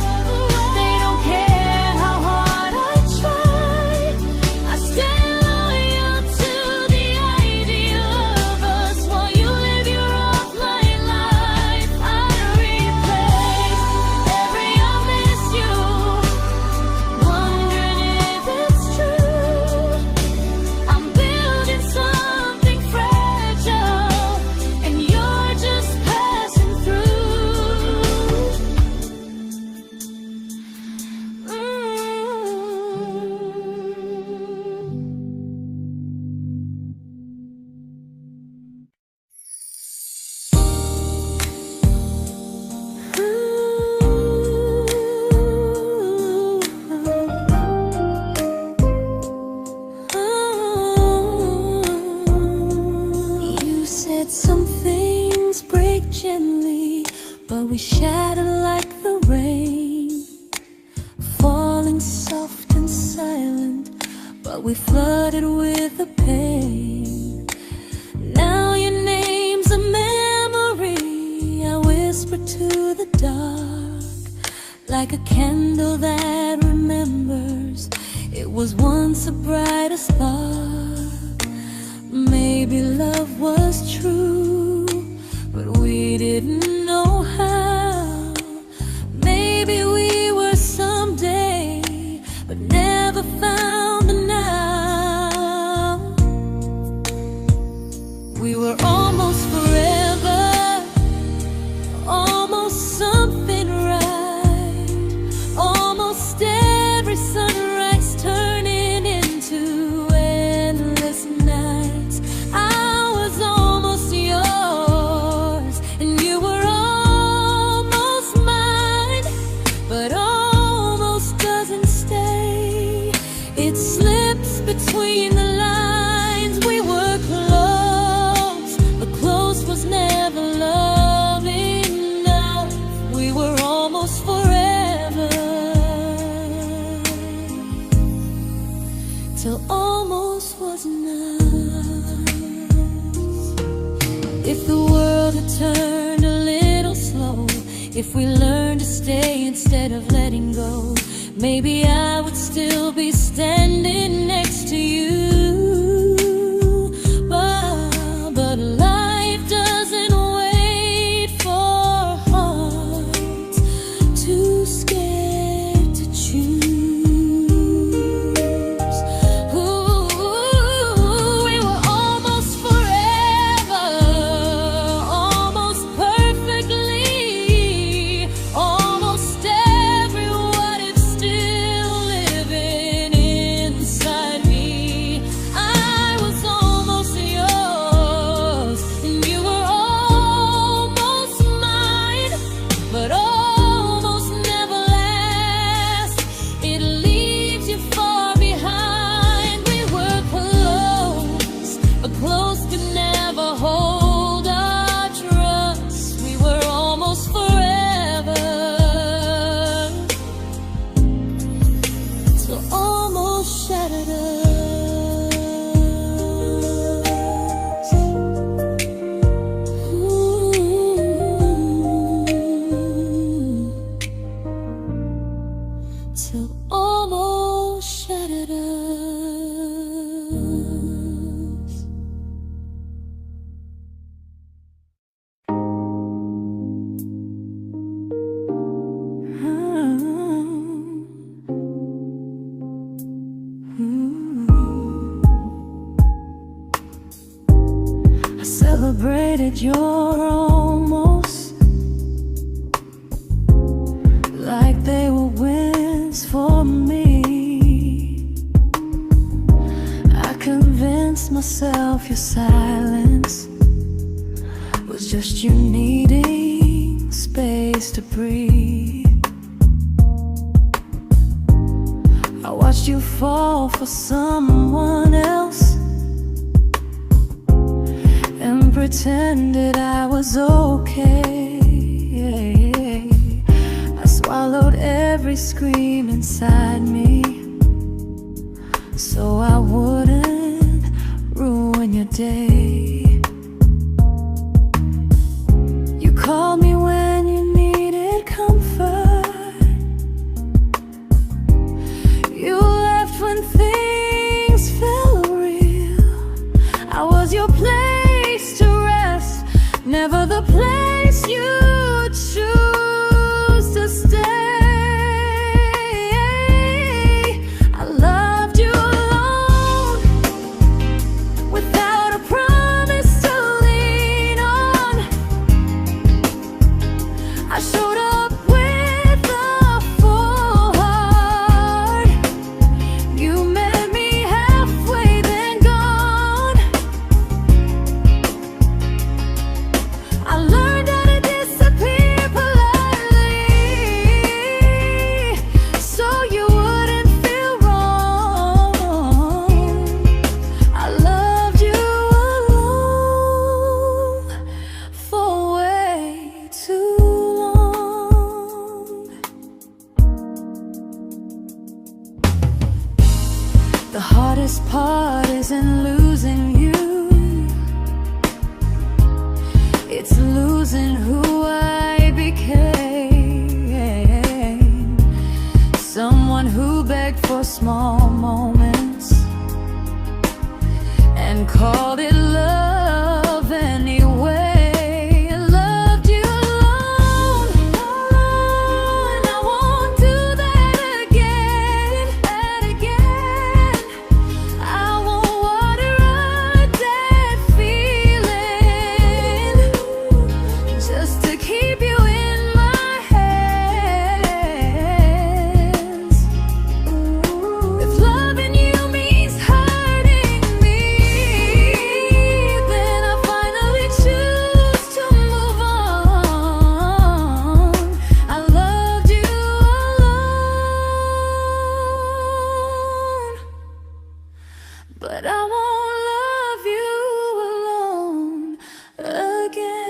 They don't care how hard I try. I stay loyal to the idea of us while you live your offline life. I replay every I miss you, wondering if it's true. I'm building something fragile, and you're just passing through. You said some things break gently, but we shatter like the rain, falling soft and silent, but we flooded with the pain. Now your name's a memory I whisper to the dark, like a candle that remembers it was once a brighter spark. Maybe love was true, but we didn't know how. Maybe we were someday, but never found the now. We were almost forever, almost something right, almost every sunrise turning into endless nights. I was almost yours, and you were almost mine, but almost doesn't stay. It slips between the lines. We were close, but close was never love enough. We were almost forever, till almost was enough. If the world had turned a little slow, if we learned to stay instead of letting go, maybe I would still be standing next to you. But life doesn't wait. I celebrated your almost like they were wins for me. I convinced myself your silence was just you needing space to breathe. I watched you fall for someone else and pretended I was okay. I swallowed every scream inside me so I wouldn't ruin your day. You called me when you needed comfort. You left when things felt real. I was your place to rest, never the place you choose to stay. I loved you alone, without a promise to lean on. I showed up with a full heart. You met me halfway, then gone. I learned how to disappear politely, so you wouldn't feel wrong. I loved you alone for way too long. The hardest part isn't losing you, it's losing who I became. Someone who begged for small moments and called it love anyway. I loved you alone, and I won't do that again. I won't water a dead feeling just to keep you in my hands. If loving you means hurting me, then I finally choose to move on. I loved you alone, but I won't love you alone again.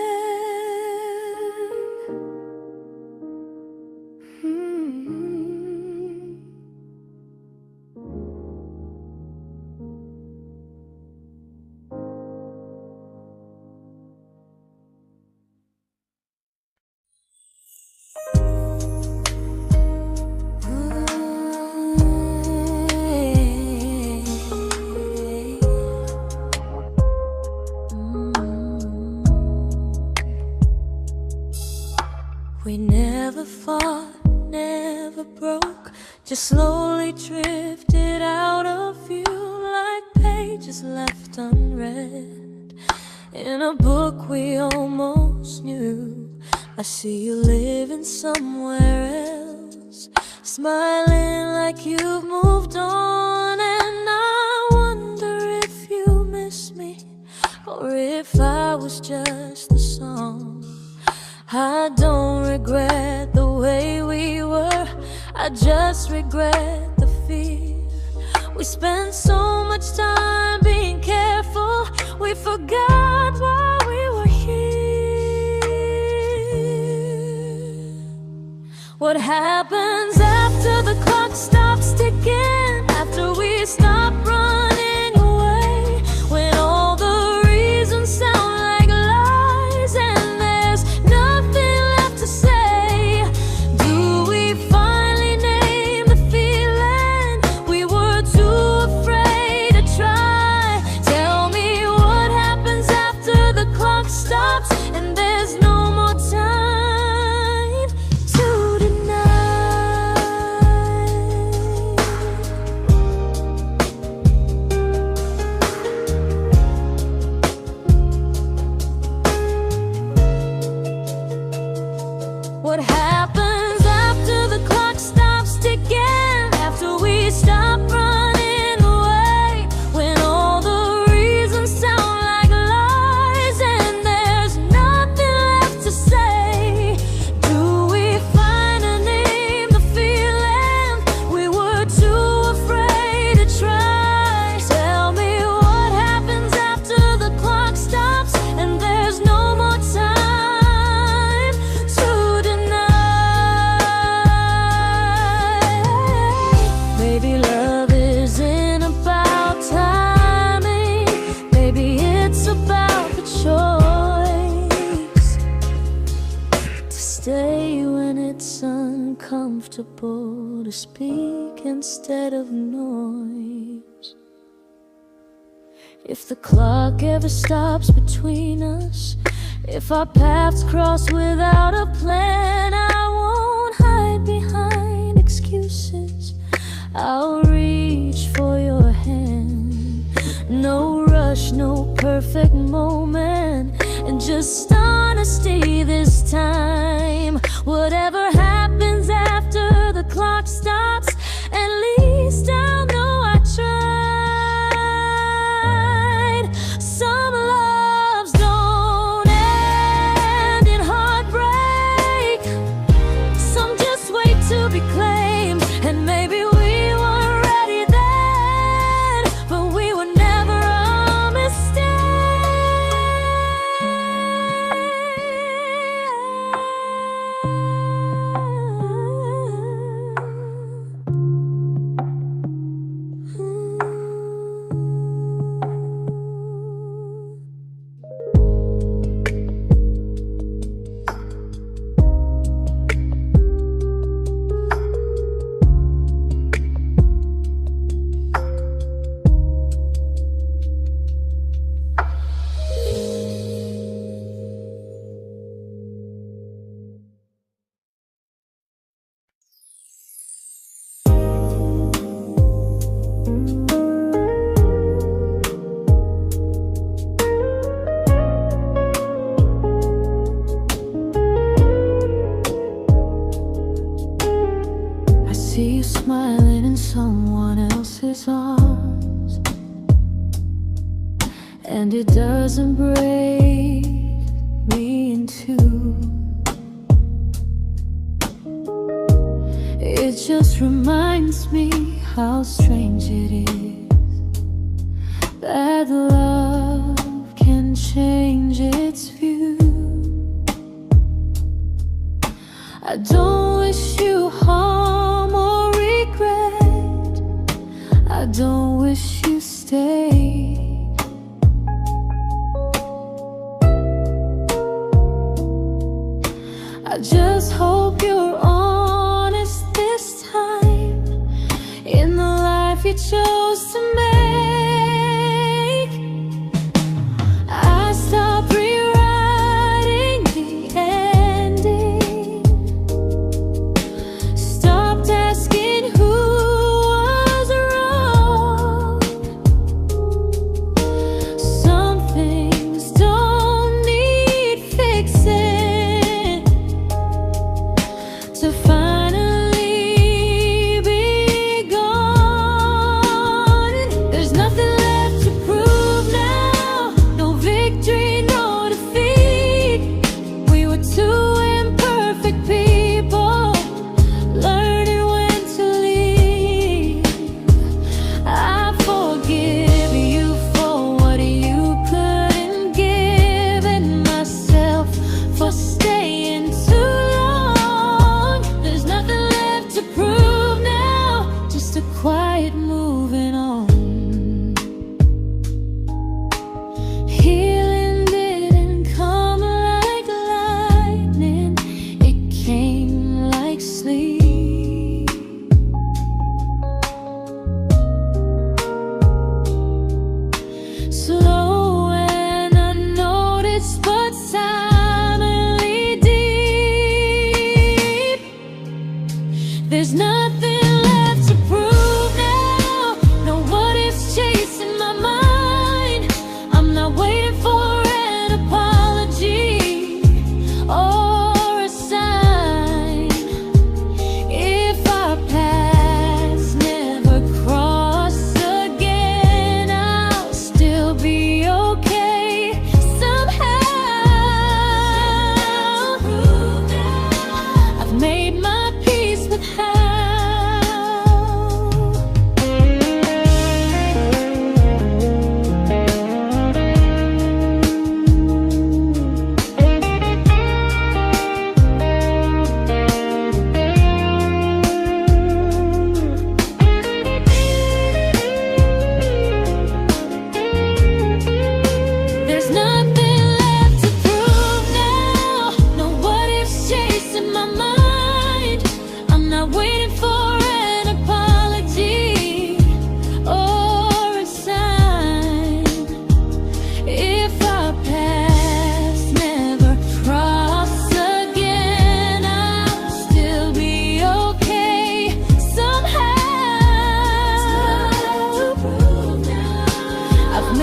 We never fought, never broke, just slowly drifted out of view like pages left unread in a book we almost knew. I see you living somewhere else, smiling like you've moved on, and I wonder if you miss me or if I was just the song. I don't regret the way we were, I just regret the fear. We spent so much time being careful, we forgot why we were here. What happens after the clock stops ticking, after we stop running away, when all the reasons sound like lies and there's nothing left to say? Do we finally name the feeling we were too afraid to try? comfortable to speak instead of noise. If the clock ever stops between us, if our paths cross without a plan, I won't hide behind excuses. I'll reach for your hand. No rush, no perfect moment, and just honesty this time. Whatever happens after the clock stops, at least I'll know I tried. Some loves don't end in heartbreak, some just wait to be claimed. And maybe we weren't ready then, but we were never a mistake. I see you smiling in someone else's arms, and it doesn't break me in two. It just reminds me how strange it is that love can change its view. I don't wish you harm or regret, I don't wish you stayed. I just hope you're honest this time in the life you chose to make.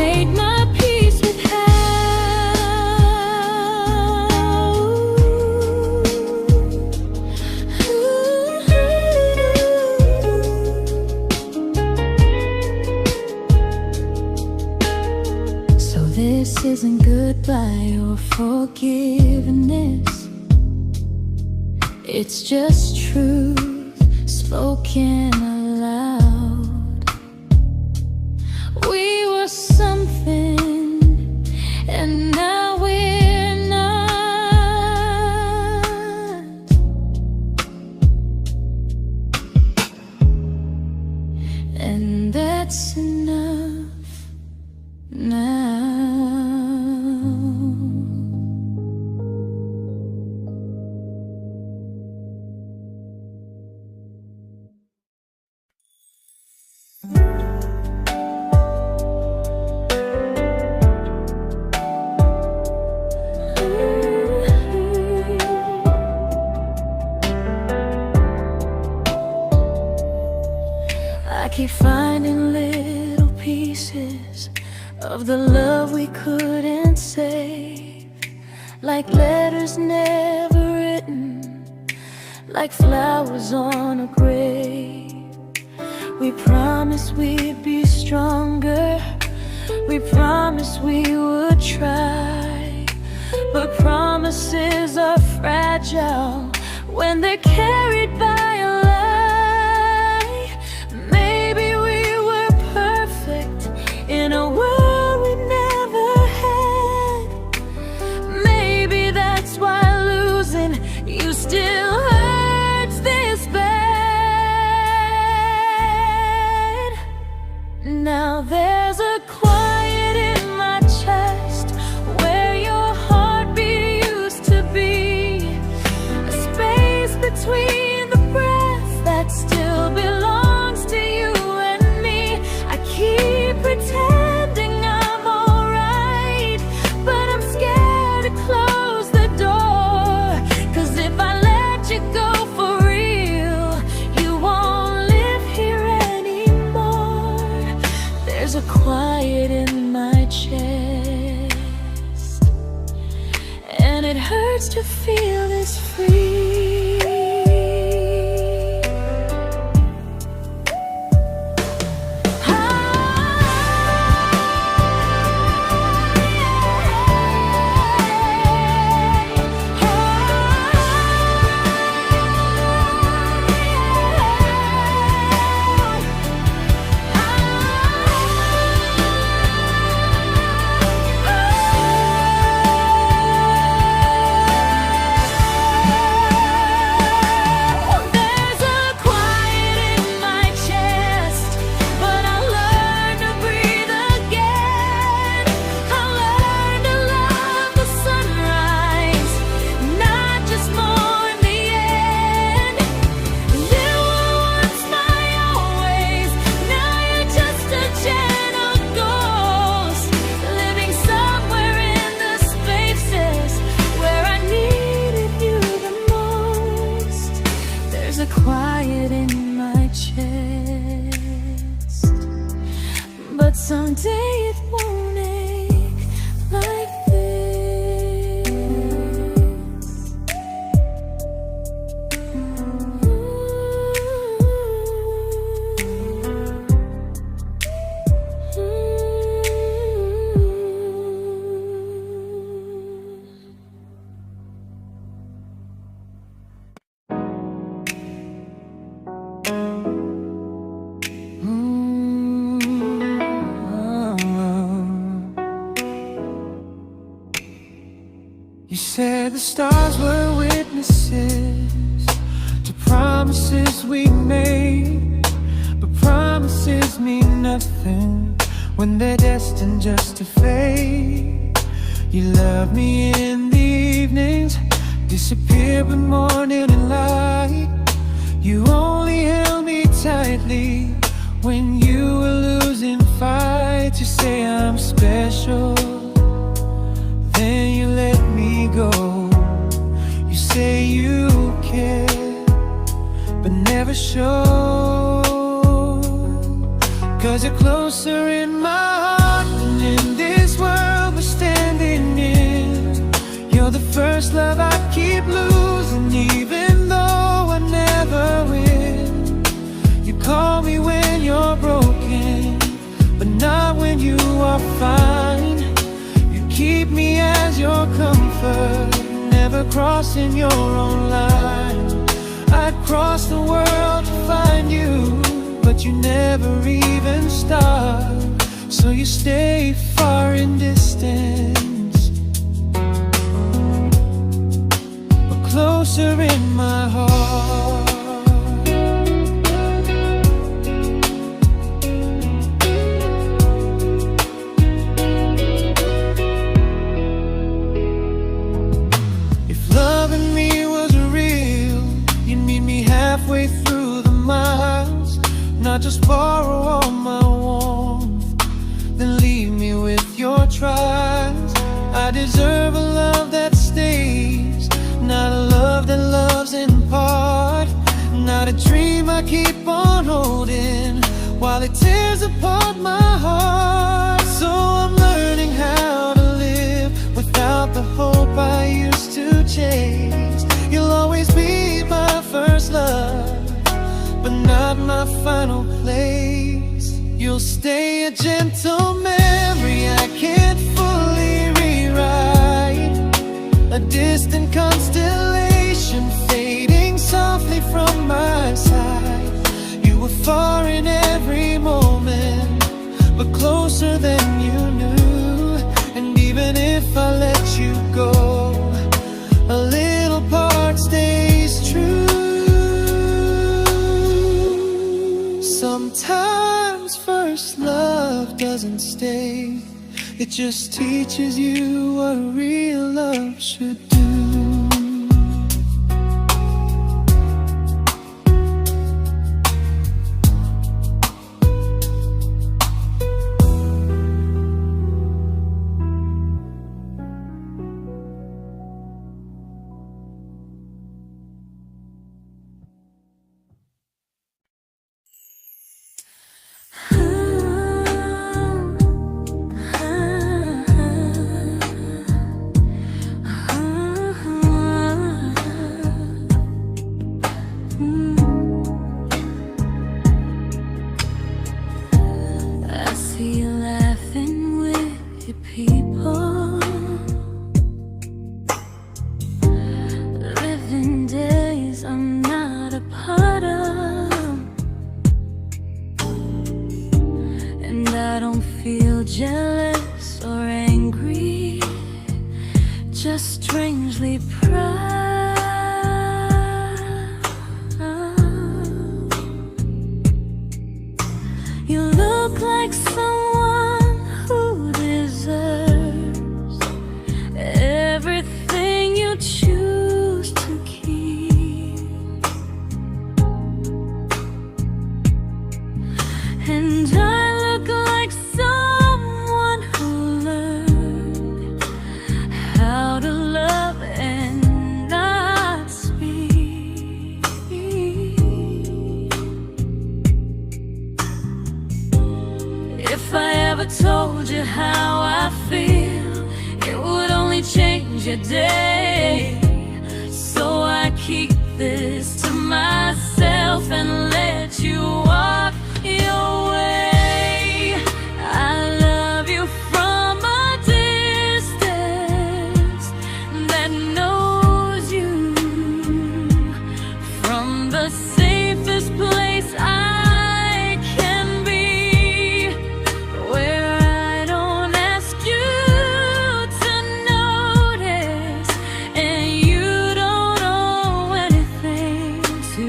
made my peace with This isn't goodbye or forgiveness. It's just truth spoken aloud. We were something, and now we're not. And that's enough now. I keep finding little pieces of the love we couldn't save, like letters never written, like flowers on a grave. We promised we'd be stronger, we promised we would try, but promises are fragile when they're carried by a lie. Maybe we were perfect in a world we never had. Maybe that's why losing you still hurts this bad. Now there's a quiet in my chest where your heartbeat used to be, a space between the breaths that still belongs to you and me. I keep pretending I'm alright, but I'm scared to close the door, 'cause if I let you go for real, you won't live here anymore. There's a quiet in my chest, and it hurts to feel this free. Quiet in my chest, but someday it won't ache like this. You said the stars were witnesses to promises we made, but promises mean nothing when they're destined just to fade. You love me in the evenings, disappear when morning and light. You only held me tightly when you were losing fights. You say I'm special, then you let me go. You say you care, but never show, 'cause you're closer in my heart than in comfort, never crossing your own line. I'd cross the world to find you, but you never even start. So you stay far in distance, but closer in my heart. If loving me was real, you'd meet me halfway through the miles, not just borrow all my warmth, then leave me with your trials. I deserve a love that stays, not a love that loves in part, not a dream I keep on holding while it tears apart my heart. So I'm learning how to live without the hope I used to chase. You'll always be my first love, but not my final place. You'll stay a gentle memory I can't fully rewrite, a distant constellation fading softly from my side. You were far in every moment, but closer than you knew. And even if I let you go, a little part stays true. Sometimes first love doesn't stay, it just teaches you what real love should do. I see you laughing with your people, living days I'm not a part of, and I don't feel jealous or angry, just strangely proud. You look like someone who deserves everything you choose to keep, and I look like someone who learned how to love and not speak. If I ever told you how I feel, it would only change your day. So I keep this to myself and let you walk your way. I love you from a distance that knows you, from the safest place I can be, where I don't ask you to notice, and you don't owe anything to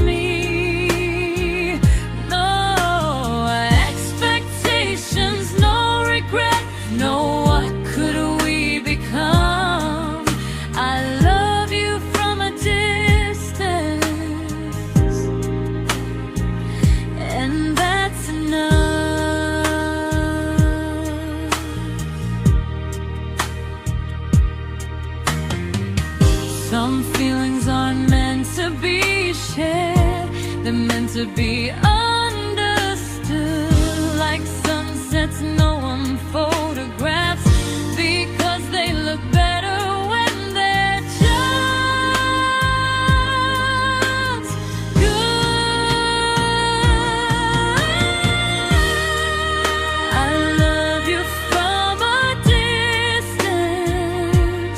me. No expectations, no regret, no what could we become. I love you from a distance, and that's enough. Some feelings aren't meant to be shared, they're meant to be understood, like sunsets no one photographs, because they look better when they're just good. I love you from a distance,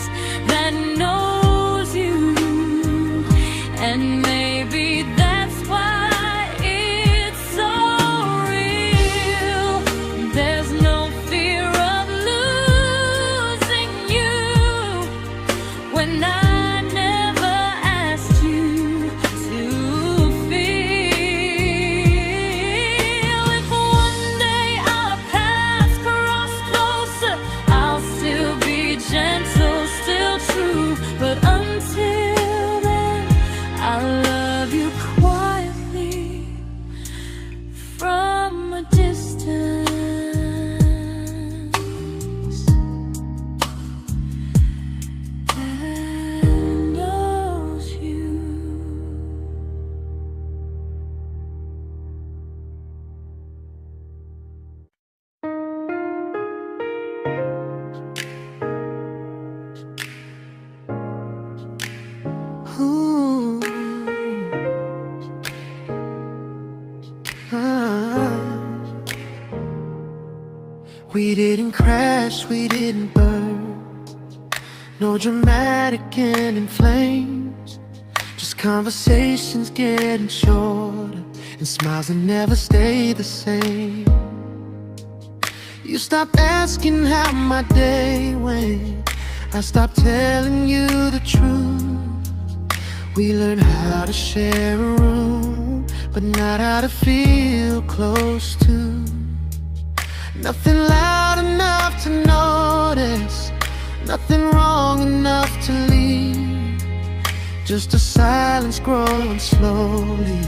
We didn't crash, we didn't burn. No dramatic end in flames. Just conversations getting shorter, and smiles that never stay the same. You stopped asking how my day went. I stopped telling you the truth. We learned how to share a room, but not how to feel close to. Nothing loud enough to notice, nothing wrong enough to leave. Just a silence growing slowly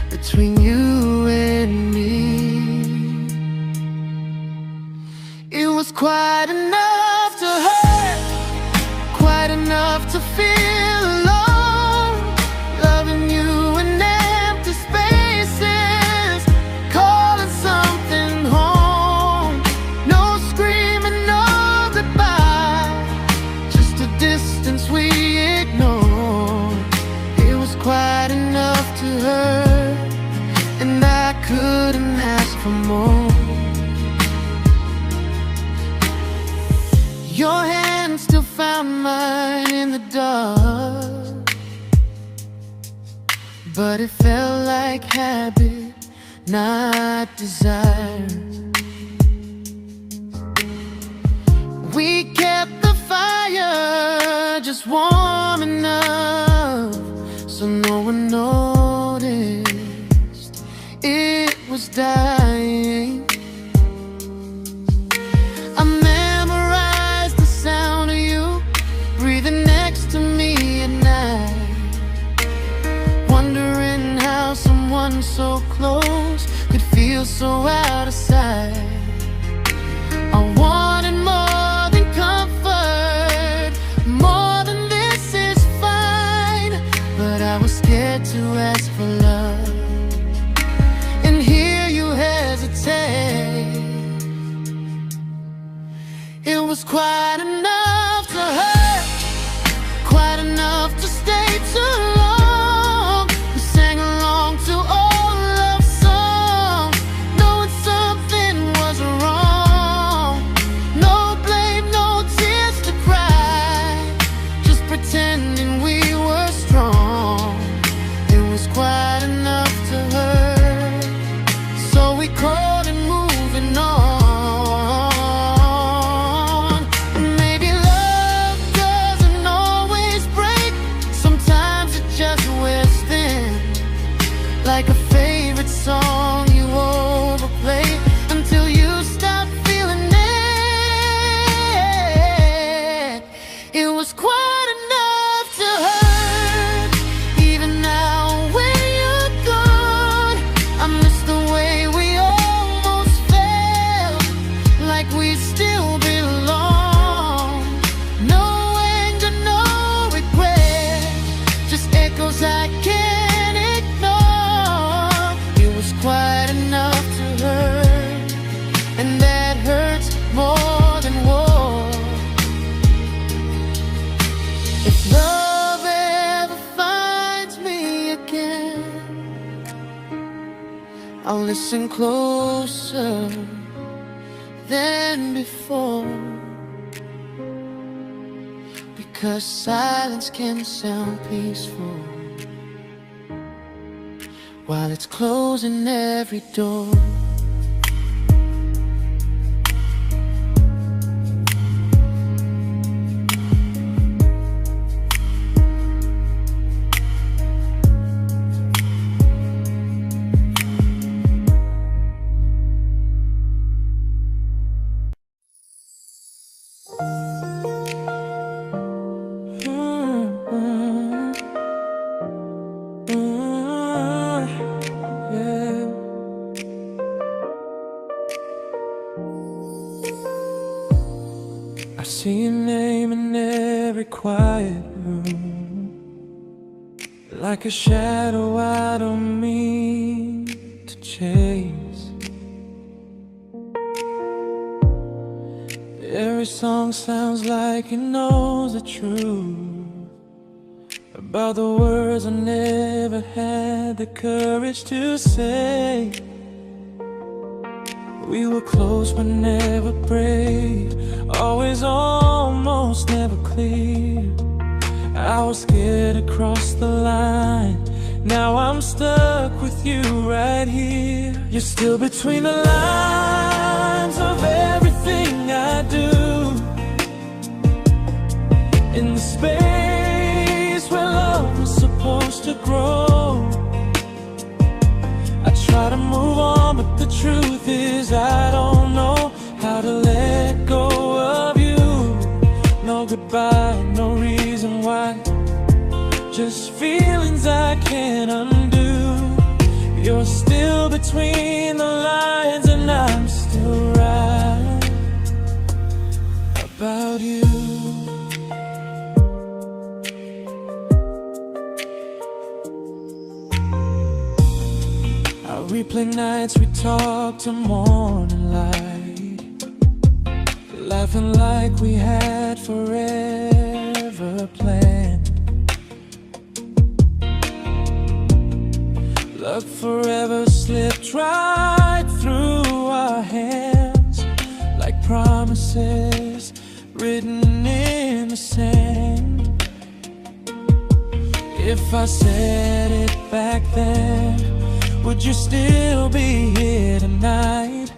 between you and me. It was quite enough to hurt, quite enough to feel alone. Loving you in empty spaces, calling something home. No screaming, no goodbye, just a distance we ignored. It was quite enough to hurt, and I couldn't ask for more. Your hand still found mine in the dark, but it felt like habit, not desire. We kept the fire just warm enough so no one noticed it was dying. I memorized the sound of you breathing next to me at night, wondering how someone so close could feel so out of sight. I wanted more than comfort, more than this is fine, but I was scared to ask for love and hear you hesitate. It was quite enough to hurt, quite enough to stay too long. We sang along to old love songs, knowing something was wrong. No blame, no tears to cry, just pretending we were strong. It was quite enough to hurt, so we called and moving on. Like a favorite song you overplay until you stop feeling it. It was quite enough to hurt. Even now when you're gone, I miss the way we almost felt, like we still belong. No anger, no regret, just echoes I can't ignore. It was quite enough to hurt, and that hurts more than war. If love ever finds me again, I'll listen closer than before, because silence can sound peaceful while it's closing every door. I see your name in every quiet room, like a shadow I don't mean to chase. Every song sounds like it knows the truth about the words I never had the courage to say. We were close but never prayed, always almost never clear. I was scared to cross the line, now I'm stuck with you right here. You're still between the lines of everything I do, in the space where love was supposed to grow. I try to move on, but the truth is I don't know how to let go of you. No goodbye, no reason why, just feelings I can't undo. You're still between the lines and I'm still right about you. I replay nights we talk to morning light, laughing like we had forever planned. Luck forever slipped right through our hands, like promises written in the sand. If I said it back then, would you still be here tonight?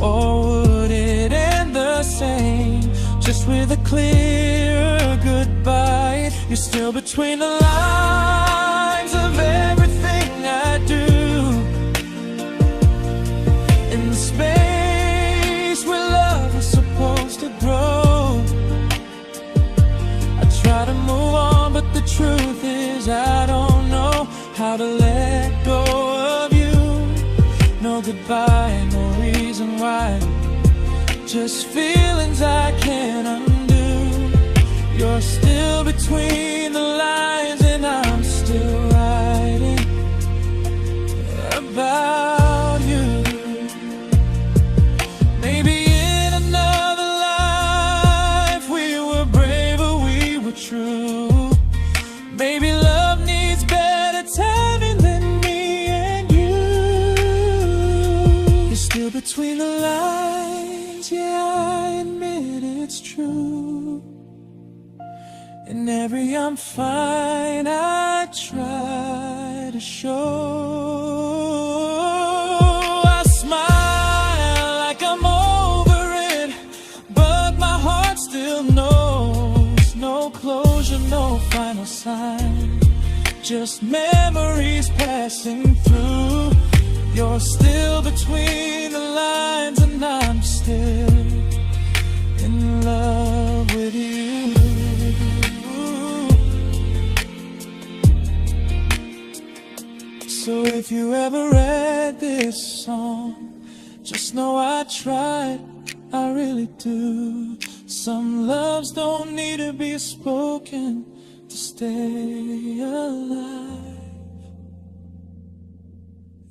Or would it end the same, just with a clear goodbye? You're still between the lines of everything I do, in the space where love was supposed to grow. I try to move on, but the truth is I don't know how to let go of you. No goodbye, no reason why, just feelings I can't undo. You're still between the lines and I'm still writing about you. Maybe in another life we were braver, we were true. Maybe love needs better timing than me and you. You're still between the lines, yeah, I admit it's true. In every I'm fine I try to show. I smile like I'm over it, but my heart still knows. No closure, no final sign, just memories passing through. You're still between the lines and I'm still in love with you. So if you ever read this song, just know I tried, I really do. Some loves don't need to be spoken to stay alive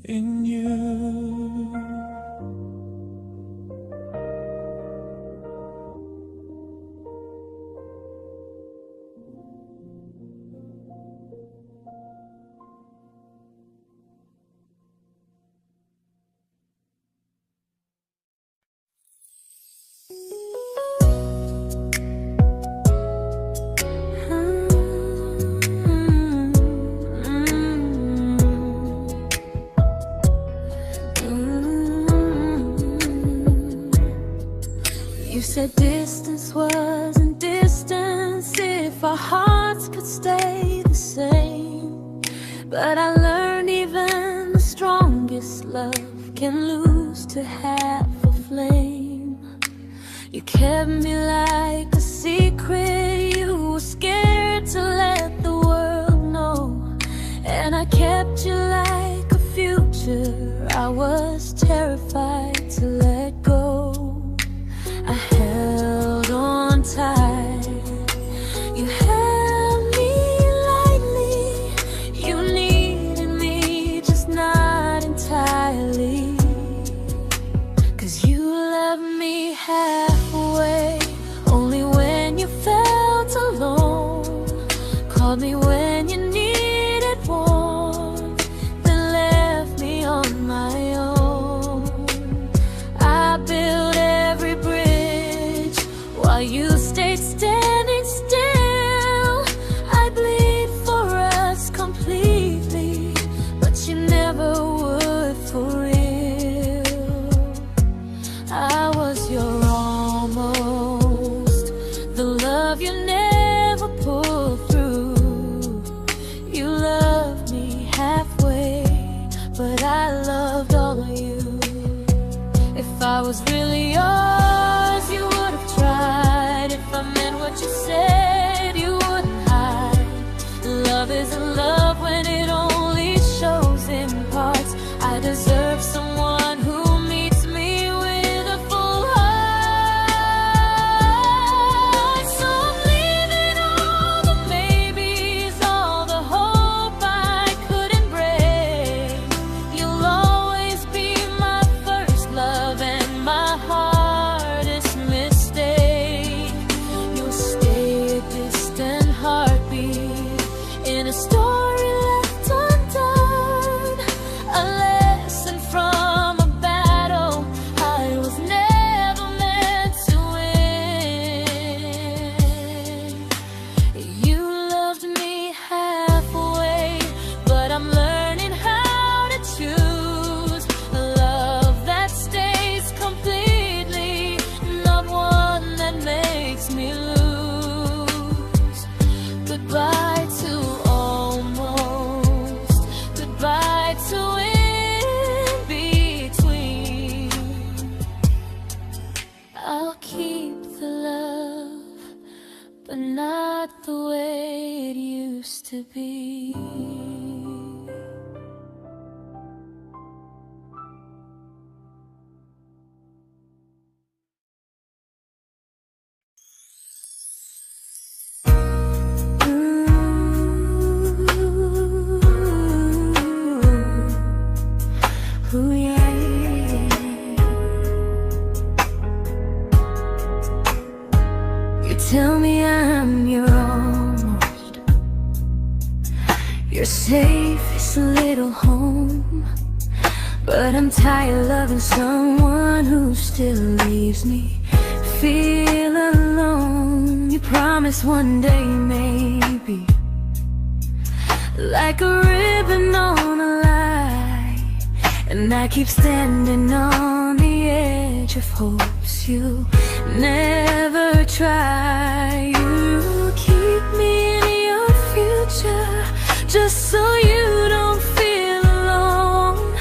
in you. You said distance wasn't distance if our hearts could stay the same. But I learned even the strongest love can lose to half a flame. You kept me like a secret, you were scared to let the world know. And I kept you like a future, I was terrified to let go. I held on tight, you held me lightly. You needed me, just not entirely. 'Cause you left me halfway, only when you felt alone. Called me when you needed warmth, then left me on my own. I you stayed standing still. I bleed for us completely, but you never would for real. I was your almost, the love you never pulled through. You loved me halfway, but I loved all of you. If I was really yours, you would have tried. If I meant what you said, you wouldn't hide. Love isn't love when it only shows in parts. I deserve someone who meets me with a full heart. So I'm leaving all the maybes, all the hope I couldn't break. You'll always be my first love and my hardest mistake. You'll stay a distant heartbeat in a story left undone, a lesson from a battle I was never meant to win. You loved me halfway, but I'm learning how to choose a love that stays completely, not one that makes me lose. Goodbye to almost, goodbye to in between. I'll keep the love, but not the way it used to be. Ooh, yeah, yeah. You tell me I'm your almost, your safest little home, but I'm tired loving someone who still leaves me feel alone. You promise one day maybe, like a ribbon on a line, and I keep standing on the edge of hopes you never try. You keep me in your future just so you don't feel alone.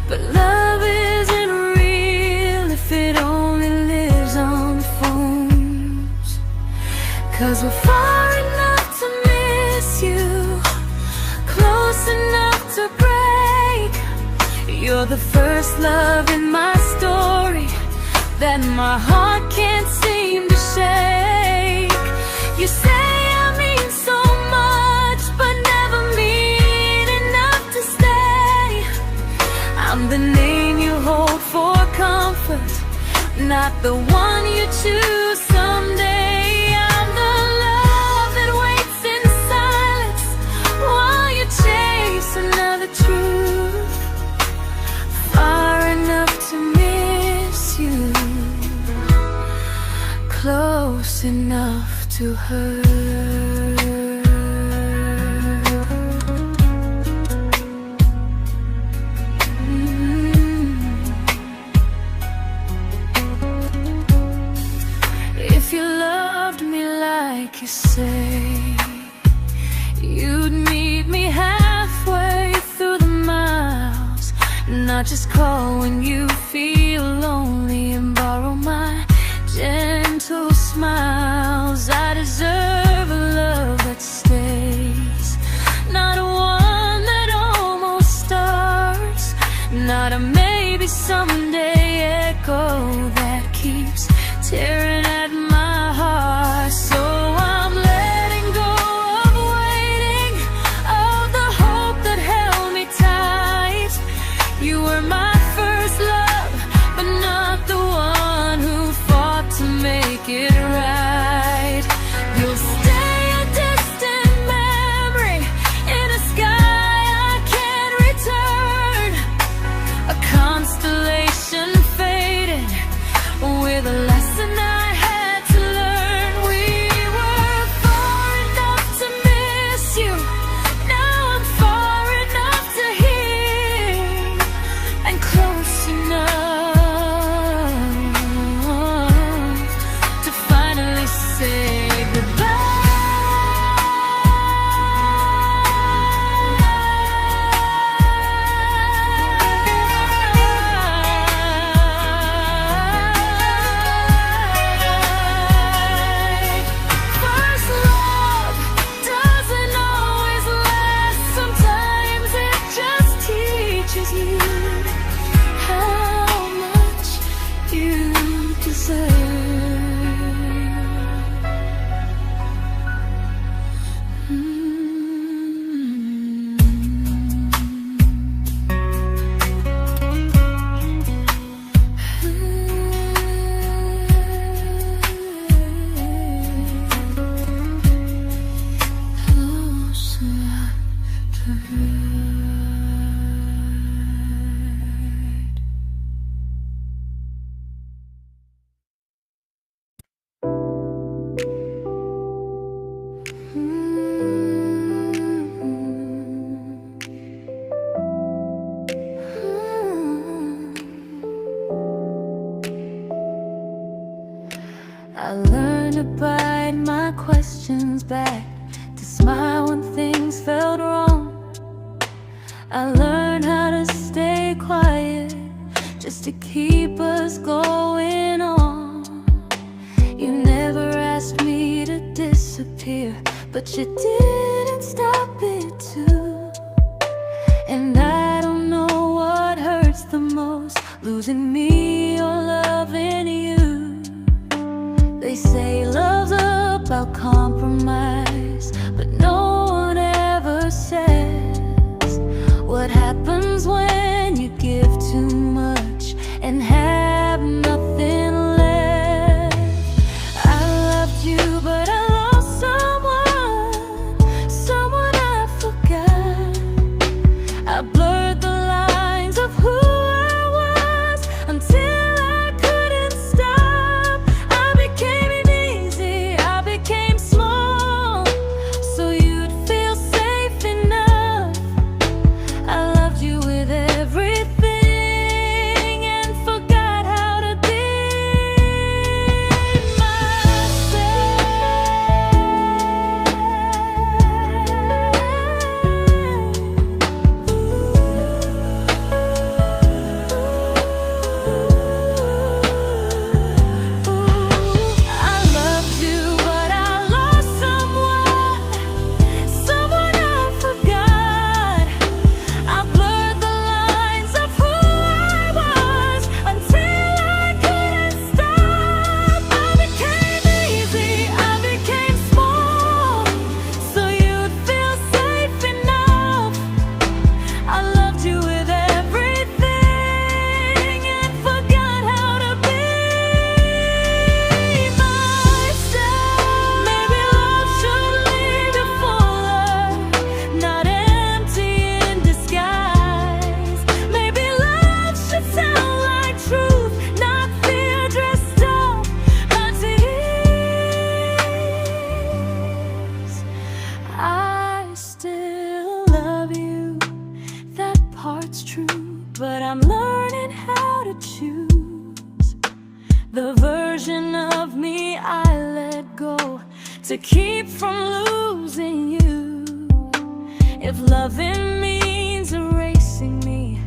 But love isn't real if it only lives on the phones. 'Cause we're far enough to miss you, close enough to break. You're the first love in my story that my heart can't seem to shake. You say I mean so much, but never mean enough to stay. I'm the name you hold for comfort, not the one you choose someday. I'm the love that waits in silence while you chase another truth. Far enough to miss you, close enough to hurt. If you loved me like you say, you'd meet me halfway through the miles, not just call when you feel lonely and borrow my gentle smiles. I deserve a love that stays, not one that almost starts, not a maybe someday echo that keeps tearing at my heart. So I'm letting go of waiting, of the hope that held me tight. You were my first love, but not the one who fought to make it right. You'll stay a distant memory in a sky I can't return, a constellation faded with a lesson I I learned to bite my questions back, to smile when things felt wrong. I learned how to stay quiet, just to keep us going on. You never asked me to disappear, but you didn't stop it too. And I don't know what hurts the most, losing me or loving you. They say love's about compromise, but no one ever says what happens when you give too much and have nothing left. I loved you, but I lost someone I forgot. I blurred the lines of who I was until I couldn't stop. I became easy, I became small, so you'd feel safe enough. I loved you with everything and forgot how to be but I'm learning how to choose the version of me I let go to keep from losing you. If loving means erasing me,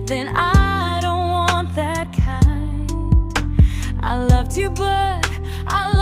then I don't want that kind. I loved you, but I